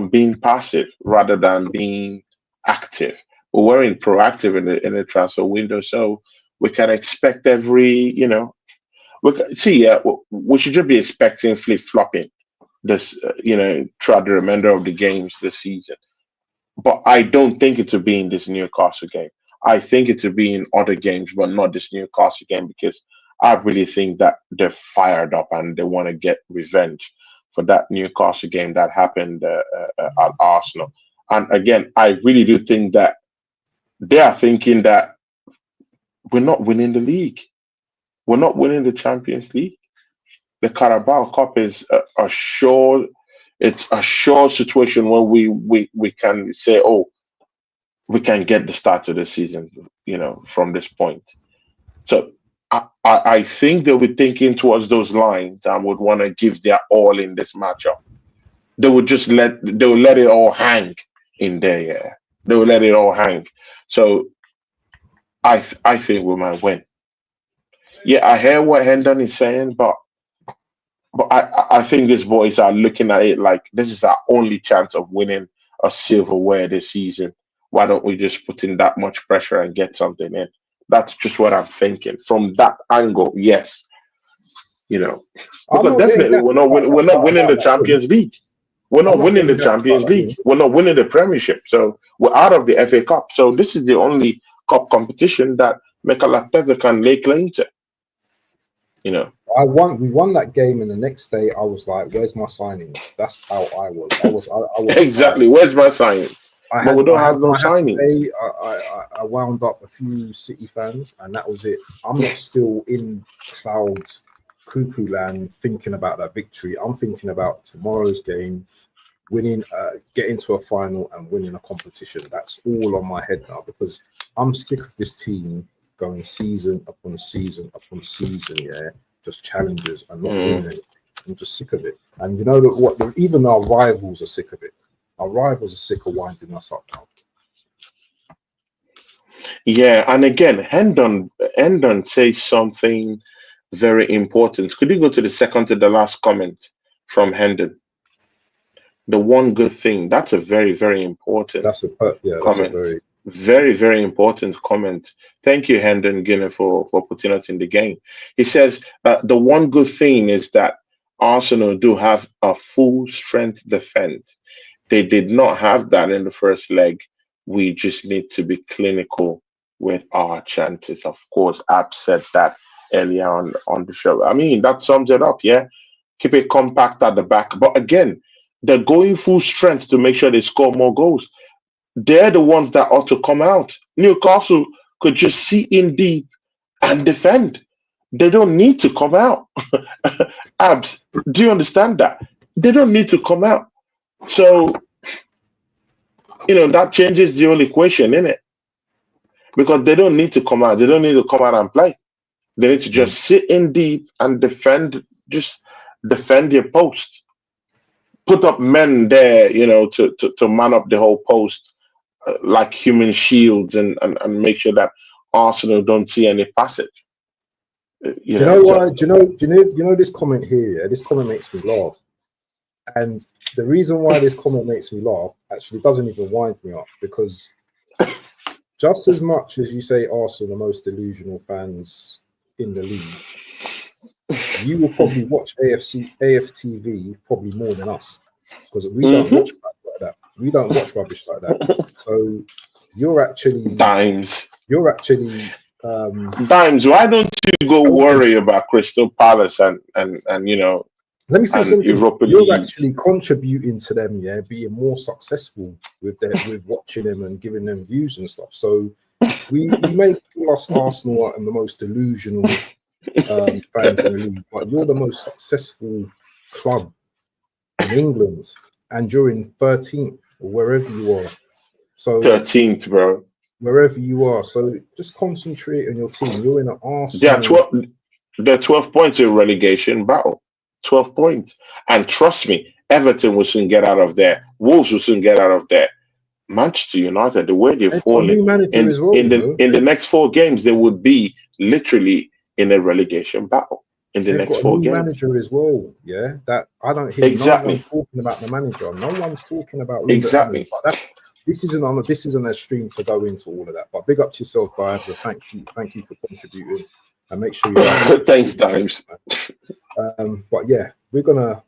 being passive rather than being active. We weren't proactive in the transfer window, so we can expect every, we should just be expecting flip-flopping this, throughout the remainder of the games this season. But I don't think it will be in this Newcastle game. I think it will be in other games, but not this Newcastle game, because I really think that they're fired up and they want to get revenge for that Newcastle game that happened at Arsenal. And again, I really do think that they are thinking that we're not winning the league. We're not winning the Champions League. The Carabao Cup is a sure. It's a sure situation where we can say, oh, we can get the start of the season, from this point. So I think they'll be thinking towards those lines and would want to give their all in this matchup. They will let it all hang in there. Yeah, they will let it all hang. So I think we might win. Yeah, I hear what Hendon is saying, but I think these boys are looking at it like this is our only chance of winning a silverware this season. Why don't we just put in that much pressure and get something in? That's just what I'm thinking. From that angle, yes. Because definitely we're not winning the Champions League. We're not winning the Champions League. We're not winning the Premiership. So we're out of the FA Cup. So this is the only cup competition that Mikel Arteta can lay claim to. We won that game, and the next day I was like, "Where's my signing?" That's how I was. I was exactly. Where's my signing? But we don't have no signing. I wound up a few City fans, and that was it. I'm not still in cloud cuckoo land thinking about that victory. I'm thinking about tomorrow's game, winning, getting to a final, and winning a competition. That's all on my head now because I'm sick of this team going season upon season upon season, just challenges and not winning. I'm just sick of it. And you know what? Even our rivals are sick of it. Our rivals are sick of winding us up now. Yeah, and again, Hendon says something very important. Could you go to the second to the last comment from Hendon? The one good thing. That's a very, very important comment. That's a very, very important comment. Thank you, Hendon Guinea, for putting us in the game. He says the one good thing is that Arsenal do have a full strength defense. They did not have that in the first leg. We just need to be clinical with our chances. Of course, Ab said that earlier on the show. I mean, that sums it up, yeah? Keep it compact at the back. But again, they're going full strength to make sure they score more goals. They're the ones that ought to come out. Newcastle could just sit in deep and defend. They don't need to come out. Abs, do you understand that? They don't need to come out. So, that changes the whole equation, innit? Because they don't need to come out. They don't need to come out and play. They need to just sit in deep and defend, just defend your post. Put up men there, to man up the whole post like human shields and make sure that Arsenal don't see any passage. Do you know why? Do you know this comment here? Yeah? This comment makes me laugh. And the reason why this comment makes me laugh actually doesn't even wind me up because just as much as you say Arsenal are the most delusional fans in the league, you will probably watch AFTV probably more than us because we don't watch like that. We don't watch rubbish like that. So you're actually Dimes. Dimes. Why don't you go worry about Crystal Palace and let me finish something. You're actually contributing to them, being more successful with watching them and giving them views and stuff. So we may call us Arsenal and the most delusional fans in the league, but you're the most successful club in England, and you're in 13th or wherever you are. So 13th, bro. Wherever you are. So just concentrate on your team. You're in an Arsenal. They're 12 points in relegation battle. 12 points. And trust me, Everton will soon get out of there. Wolves will soon get out of there. Manchester United, the way they've fallen in the next 4 games, they would be literally in a relegation battle in the next 4 games. Manager as well, that I don't hear no one talking about the manager. No one's talking about exactly. This isn't a stream to go into all of that. But big up to yourself, Dives. Thank you for contributing, and make sure you. Thanks, Dives. But yeah, we're gonna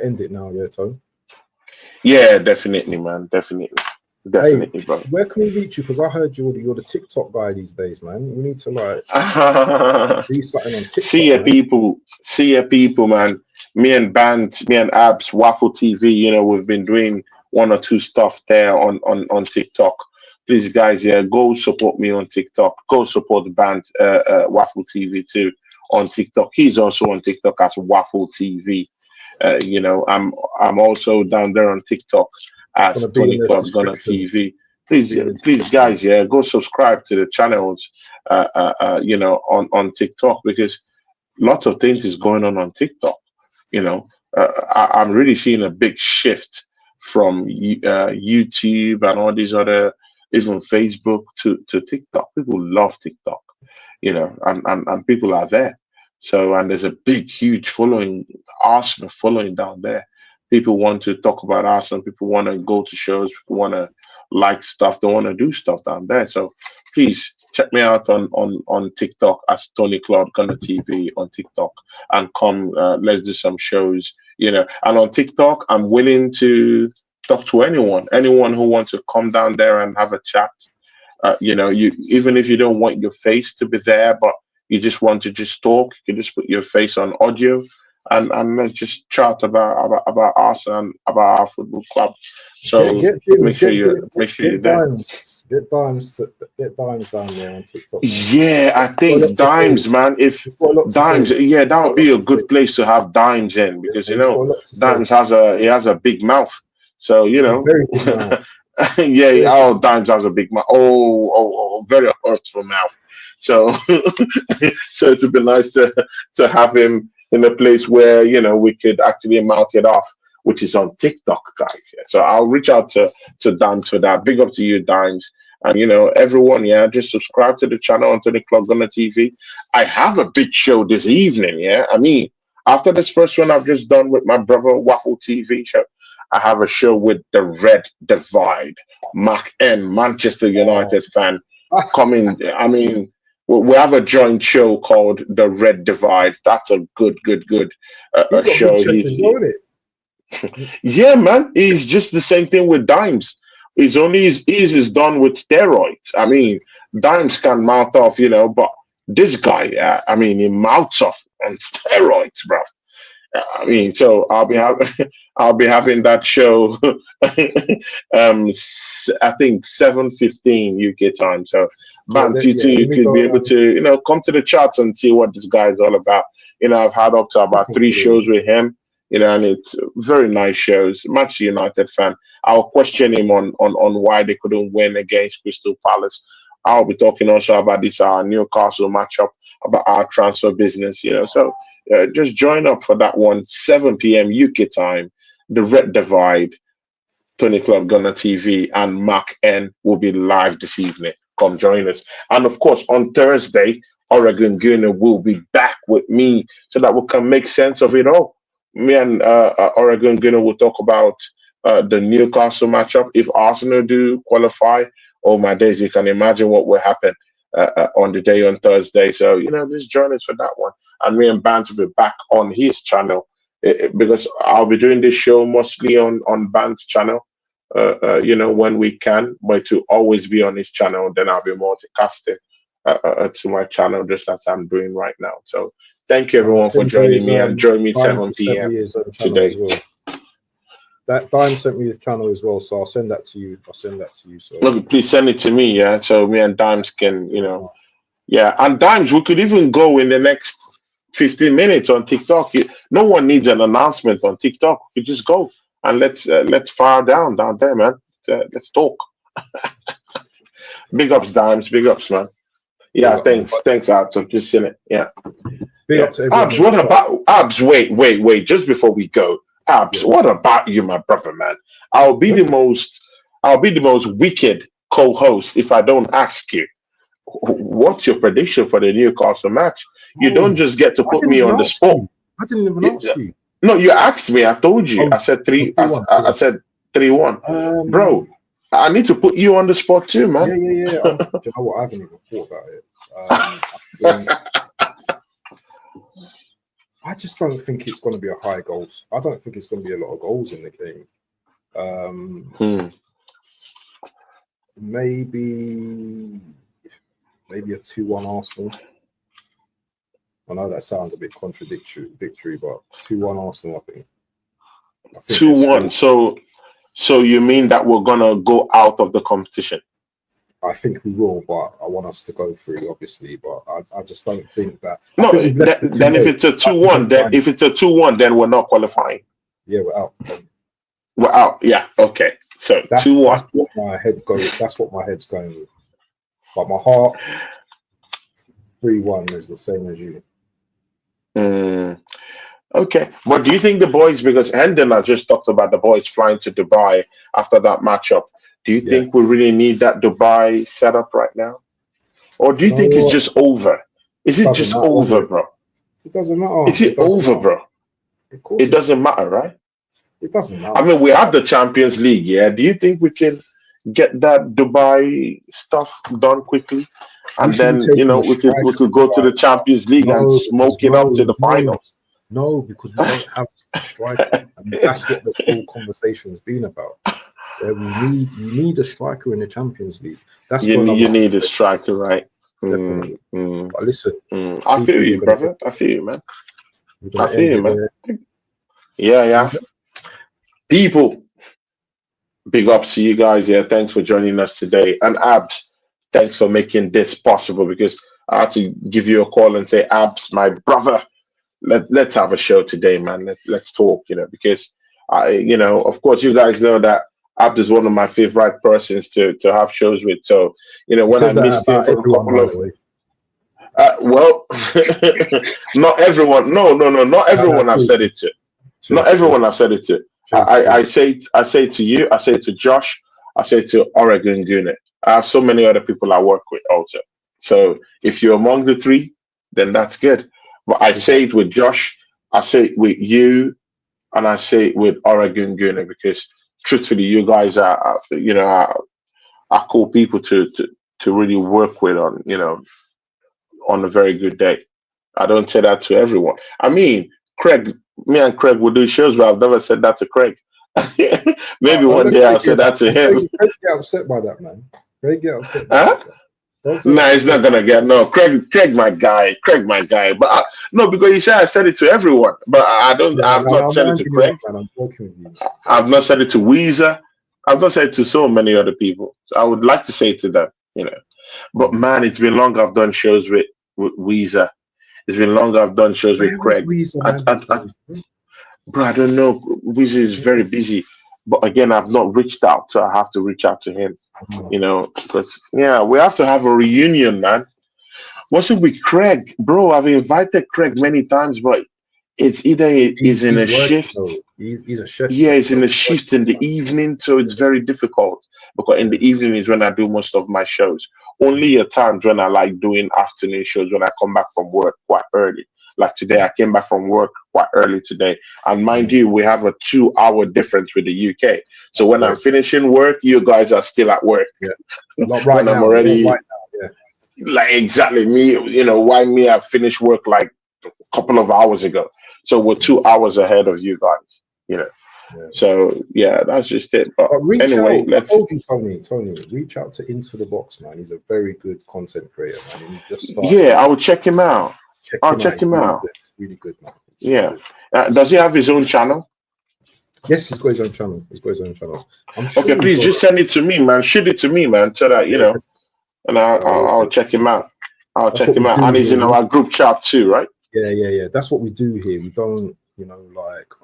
end it now, Tone. Yeah, definitely, man. Definitely, hey, bro. Where can we reach you? Because I heard you're the TikTok guy these days, man. We need to do something on TikTok. See your people, man. Me and Abs, Waffle TV. We've been doing 1 or 2 stuff there on TikTok. please, guys, yeah, go support me on TikTok. Go support the band Waffle TV too on TikTok. He's also on TikTok as Waffle TV. You know, I'm also down there on TikTok It's as gonna be Tony in the Club Gunner description. TV. Please, Be in the please, description. guys, yeah, go subscribe to the channels. You know, on TikTok, because lots of things is going on TikTok. You know, I'm really seeing a big shift from YouTube and all these other, even Facebook to TikTok. People love TikTok, you know, and people are there. So, and there's a big, huge following, Arsenal following down there. People want to talk about Arsenal. People want to go to shows. People want to like stuff. They want to do stuff down there. So please check me out on TikTok as Tony Cloud Gunner TV on TikTok, and come, let's do some shows, you know. And on TikTok, I'm willing to talk to anyone who wants to come down there and have a chat. You know, you, even if you don't want your face to be there, but you just want to just talk, you can just put your face on audio, and let's just chat about us and about our football club. So Get make Jims, sure you're there. Get Dimes down there on TikTok, man. Yeah, I Got a lot think to say. Dimes, man. If He's got a lot to Dimes, say. yeah, that Got a would be lot a to say. good place to have Dimes in, because you He's got know a lot to say. Dimes has a big mouth, so you A know. very big mouth. Yeah, Very oh, big. Dimes has a big mouth. Oh, very hurtful mouth. So, so it would be nice to have him in a place where, you know, we could actually mount it off, which is on TikTok, guys. Yeah. So I'll reach out to Dimes for that. Big up to you, Dimes. And you know, everyone, yeah, just subscribe to the channel on Tony Clock Gunner TV. I have a big show this evening, yeah. I mean, after this first one I've just done with my brother Waffle TV show, I have a show with the Red Divide. Mark N, Manchester Oh. United fan, coming. I mean, we have a joint show called the Red Divide. That's a good He's got big show. chest as well, isn't it? Yeah, man. He's just the same thing with Dimes. He's only his is done with steroids. I mean, Dimes can mouth off, you know, but this guy, I mean, he mouths off on steroids, bro. I mean, so I'll be having I'll be having that show. I think 7:15 UK time. So, Bant, you too, Let you me could go be able to, you know, come to the chat and see what this guy is all about. You know, I've had up to about 3 shows with him. You know, and it's very nice shows. Manchester United fan. I'll question him on why they couldn't win against Crystal Palace. I'll be talking also about this Newcastle matchup, about our transfer business. You know, so just join up for that one, 7 p.m. UK time. The Red Divide, Tony Club Gunner TV, and Mark N will be live this evening. Come join us. And of course, on Thursday, Oregon Gunner will be back with me so that we can make sense of it all. Me and Oregon Gunner will talk about the Newcastle matchup. If Arsenal do qualify, oh my days, you can imagine what will happen on the day on Thursday. So, you know, just join us for that one. And me and Bant will be back on his channel, because I'll be doing this show mostly on Bant's channel, you know, when we can, but to always be on his channel, then I'll be multicasting to my channel, just as I'm doing right now. So thank you everyone for joining me, and join me at 7 p.m. today. As well. That Dime sent me his channel as well, so I'll send that to you. So look, please send it to me, yeah, so me and Dimes can, you know, yeah, and Dimes, we could even go in the next 15 minutes on TikTok. No one needs an announcement on TikTok. We could just go and let's fire down there, man. Let's talk. Big ups, Dimes. Big ups, man. Yeah, thanks, Abs. I'm just in it. Yeah. Big up to everyone. Abs, what about Abs? Wait. Just before we go, Abs, what about you, my brother, man? I'll be the most wicked co-host if I don't ask you. What's your prediction for the Newcastle match? You don't just get to put me on the spot. I didn't even ask you. No, you asked me. I told you. I said 3. I said 3-1. Bro, I need to put you on the spot too, man. Yeah. Do you know what? I haven't even thought about it. I just don't think it's going to be a high goals. I don't think it's going to be a lot of goals in the game. Maybe a 2-1 Arsenal. I know that sounds a bit contradictory, but 2-1 Arsenal, I think 2-1. So you mean that we're gonna go out of the competition? I think we will, but I want us to go through, obviously. But I just don't think that. No, then if it's a 2-1, then we're not qualifying. Yeah, we're out. We're out. Yeah. Okay. So 2-1. That's what my head goes. That's what my head's going with. But my heart, 3-1 is the same as you. Okay. But do you think the boys, because Hendon has just talked about the boys flying to Dubai after that matchup, do you think we really need that Dubai setup right now? Or do you think it's just over? Is it just over, bro? It doesn't matter. Is it over, bro? It doesn't matter, right? It doesn't matter. I mean, we have the Champions League, yeah. Do you think we can get that Dubai stuff done quickly? And then, you know, we could go to the Champions League and smoke it up to the finals. No, because we don't have a striker. I mean, that's what this whole conversation has been about. You need a striker in the Champions League. That's you need a striker, right? Definitely. But listen, I feel you, brother. I feel you, man. I feel you, man. Yeah. People, big ups to you guys. Yeah, thanks for joining us today. And Abs, thanks for making this possible, because I had to give you a call and say, Abs, my brother, let's have a show today, man. Let's talk, you know, because of course, you guys know that Abd is one of my favorite persons to have shows with. So, you know, when I missed him for a couple of well, not everyone. No, not everyone I've said it to. Not everyone I've said it to. I say to you, I say to Josh, I say to Oregon Gooner. I have so many other people I work with also. So if you're among the three, then that's good. But I say it with Josh, I say it with you, and I say it with Oregon Gooner, because truthfully, you guys are cool people to really work with on a very good day. I don't say that to everyone. I mean, me and Craig will do shows, but I've never said that to Craig. Maybe one day I'll say that to him. Craig get upset by that, man. Craig get upset by that. No, he's not gonna get Craig, my guy. But no, because you said I said it to everyone, but I've not said it to Craig. I'm talking with you. I've not said it to Weezer. I've not said it to so many other people. So I would like to say it to them, you know. But man, it's been long I've done shows with Weezer. It's been long I've done shows with Craig. Bro, I don't know. Weezer is very busy. But again, I've not reached out, so I have to reach out to him, you know, because, we have to have a reunion, man. What's it with Craig? Bro, I've invited Craig many times, but it's either he's in a shift. He's a shift. Yeah, he's in a shift in the evening, so it's very difficult, because in the evening is when I do most of my shows. Only at times when I like doing afternoon shows, when I come back from work quite early. Like today, I came back from work quite early today. And mind you, we have a 2-hour difference with the UK. So when I'm finishing work, you guys are still at work. Yeah. Not right now. I'm already, right now, yeah. Like exactly me, why me? I finished work like a couple of hours ago. So we're 2 hours ahead of you guys, you know. Yeah. So that's just it. But anyway, I told you, Tony, reach out to Into the Box, man. He's a very good content creator, man. He's just started. I will check him out. I'll check him out. Really good, man. Yeah. Does he have his own channel? Yes, he's got his own channel. I'm sure. Okay, please just send it to me, man. Shoot it to me, man, so that and I'll check him out. And he's in our group chat too, right? Yeah. That's what we do here. We don't, like,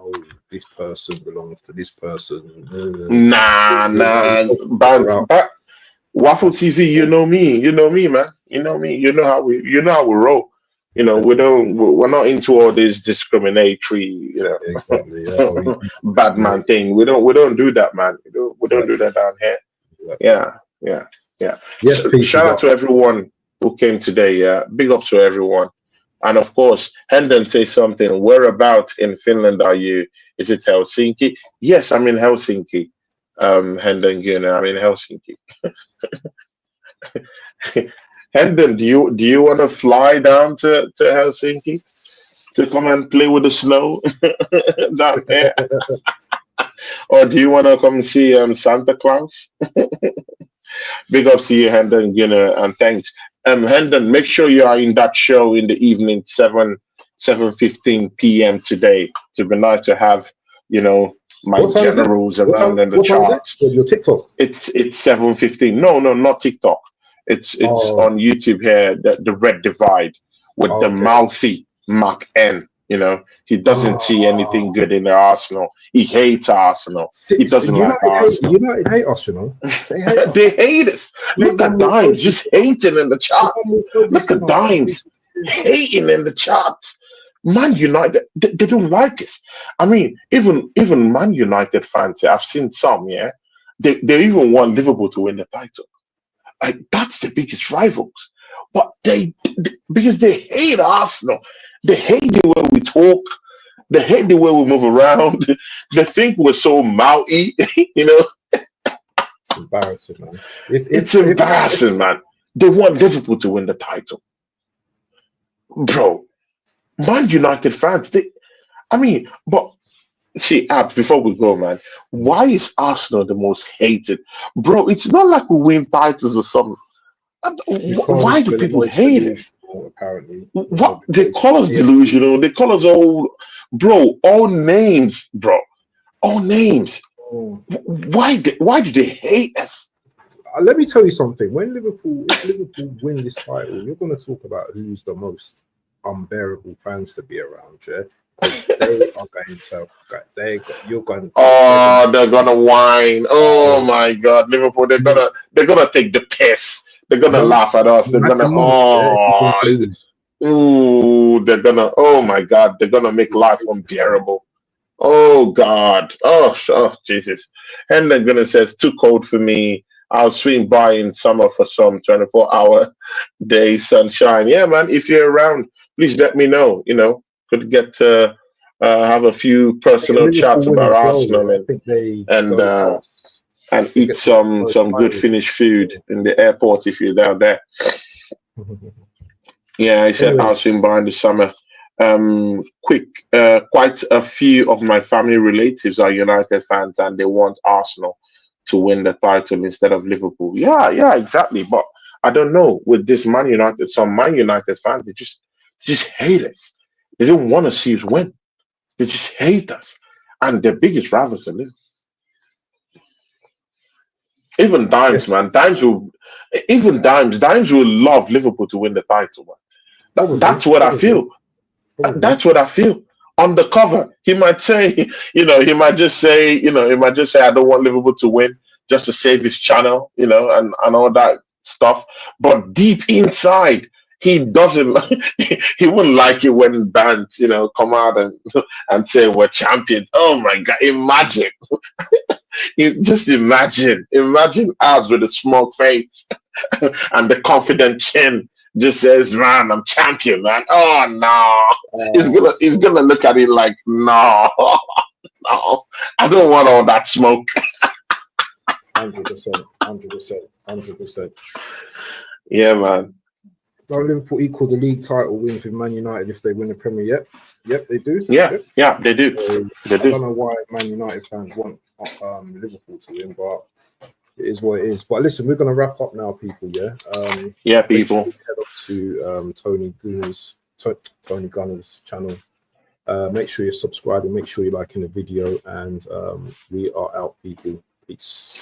this person belongs to this person. Nah. Waffle TV, you know me, man. You know me. You know how we roll. We're not into all this discriminatory, exactly, bad man thing. We don't do that, man. We don't do that down here. Yeah. Yes, so, shout out to everyone who came today. Yeah, big up to everyone. And of course, Hendon say something. Whereabouts in Finland are you? Is it Helsinki? Yes, I'm in Helsinki. Hendon Gooner, I'm in Helsinki. Hendon, do you want to fly down to Helsinki to come and play with the snow down there? Or do you want to come see Santa Claus? Big up to you, Hendon Gooner, and thanks. Hendon, make sure you are in that show in the evening, 7:15 p.m. today. To be nice to have, my generals around in the charts. Your TikTok? It's 7:15. No, not TikTok. It's Oh, on YouTube here. The Red Divide with the okay. mouthy Mark N. You know, he doesn't see anything Oh, good in the Arsenal. He hates Arsenal. He doesn't like Arsenal. United hate us, you know. They hate us. They hate us. Look at Everyone will tell Dimes you, just hating in the chat. everyone will tell you Look at send us some Dimes hating in the chat. Man United, they don't like us. I mean, even Man United fans, I've seen some, yeah. They even want Liverpool to win the title. Like that's the biggest rivals. But because they hate Arsenal, they hate the way we talk, they hate the way we move around. They think we're so mouthy, you know. It's embarrassing, man. It's embarrassing, man. They want Liverpool to win the title, bro. Man United fans, I mean, but see, Abs, before we go, man, why is Arsenal the most hated? Bro, it's not like we win titles or something. Why because do we're the people most hate us? delusional, apparently, you know, What they because call us TNT. delusional, they call us all names, bro. All names. Oh. Why do they hate us? Let me tell you something. If Liverpool win this title, you're going to talk about who's the most unbearable fans to be around, yeah? Because they are going to, you're going to, Oh, they're gonna whine. Oh oh, my God, Liverpool, they're gonna take the piss. They're gonna laugh at months, us. They're gonna imagine months, yeah, if he wins the league. ooh, they're gonna, oh my God, they're gonna make life unbearable. Oh God. Oh Jesus. And then gonna says too cold for me. I'll swing by in summer for some 24-hour day sunshine. Yeah, man. If you're around, please let me know. You know, could get to have a few If personal Liverpool chats win about as well, Arsenal yeah, I think they and go uh, past, and they eat get to some most good titles. Finnish food in the airport if you're down there. Yeah, I said Anyway, I'll swing by in the summer. Quite a few of my family relatives are United fans and they want Arsenal to win the title instead of Liverpool. Yeah, exactly. But I don't know with this Man United, some Man United fans they just hate us. They don't want to see us win. They just hate us, and their biggest rivals are Liverpool. Even Dimes, yes, man, Dimes will love Liverpool to win the title, man. probably, That's what I probably, feel. probably. That's what I feel. On the cover, he might say, he might just say, I don't want Liverpool to win just to save his channel, and all that stuff. But deep inside, he doesn't. He wouldn't like it when bands, come out and say we're champions. Oh my God! Imagine, you just imagine us with a smug face and the confident chin just says, "Man, I'm champion, man." Oh no, he's So gonna look at it like, no, no, I don't want all that smoke. 100%, 100%, 100%. Yeah, man. Don't Liverpool equal the league title wins with Man United if they win the Premier? Yep, they do. Yeah, Yep. yeah, they do. So They I don't do. know why Man United fans want Liverpool to win, but it is what it is. But listen, we're gonna wrap up now, people. Yeah. Yeah, Make sure people. you head up to Tony Gunner's channel. Make sure you're subscribing. Make sure you're liking the video, and we are out, people. Peace.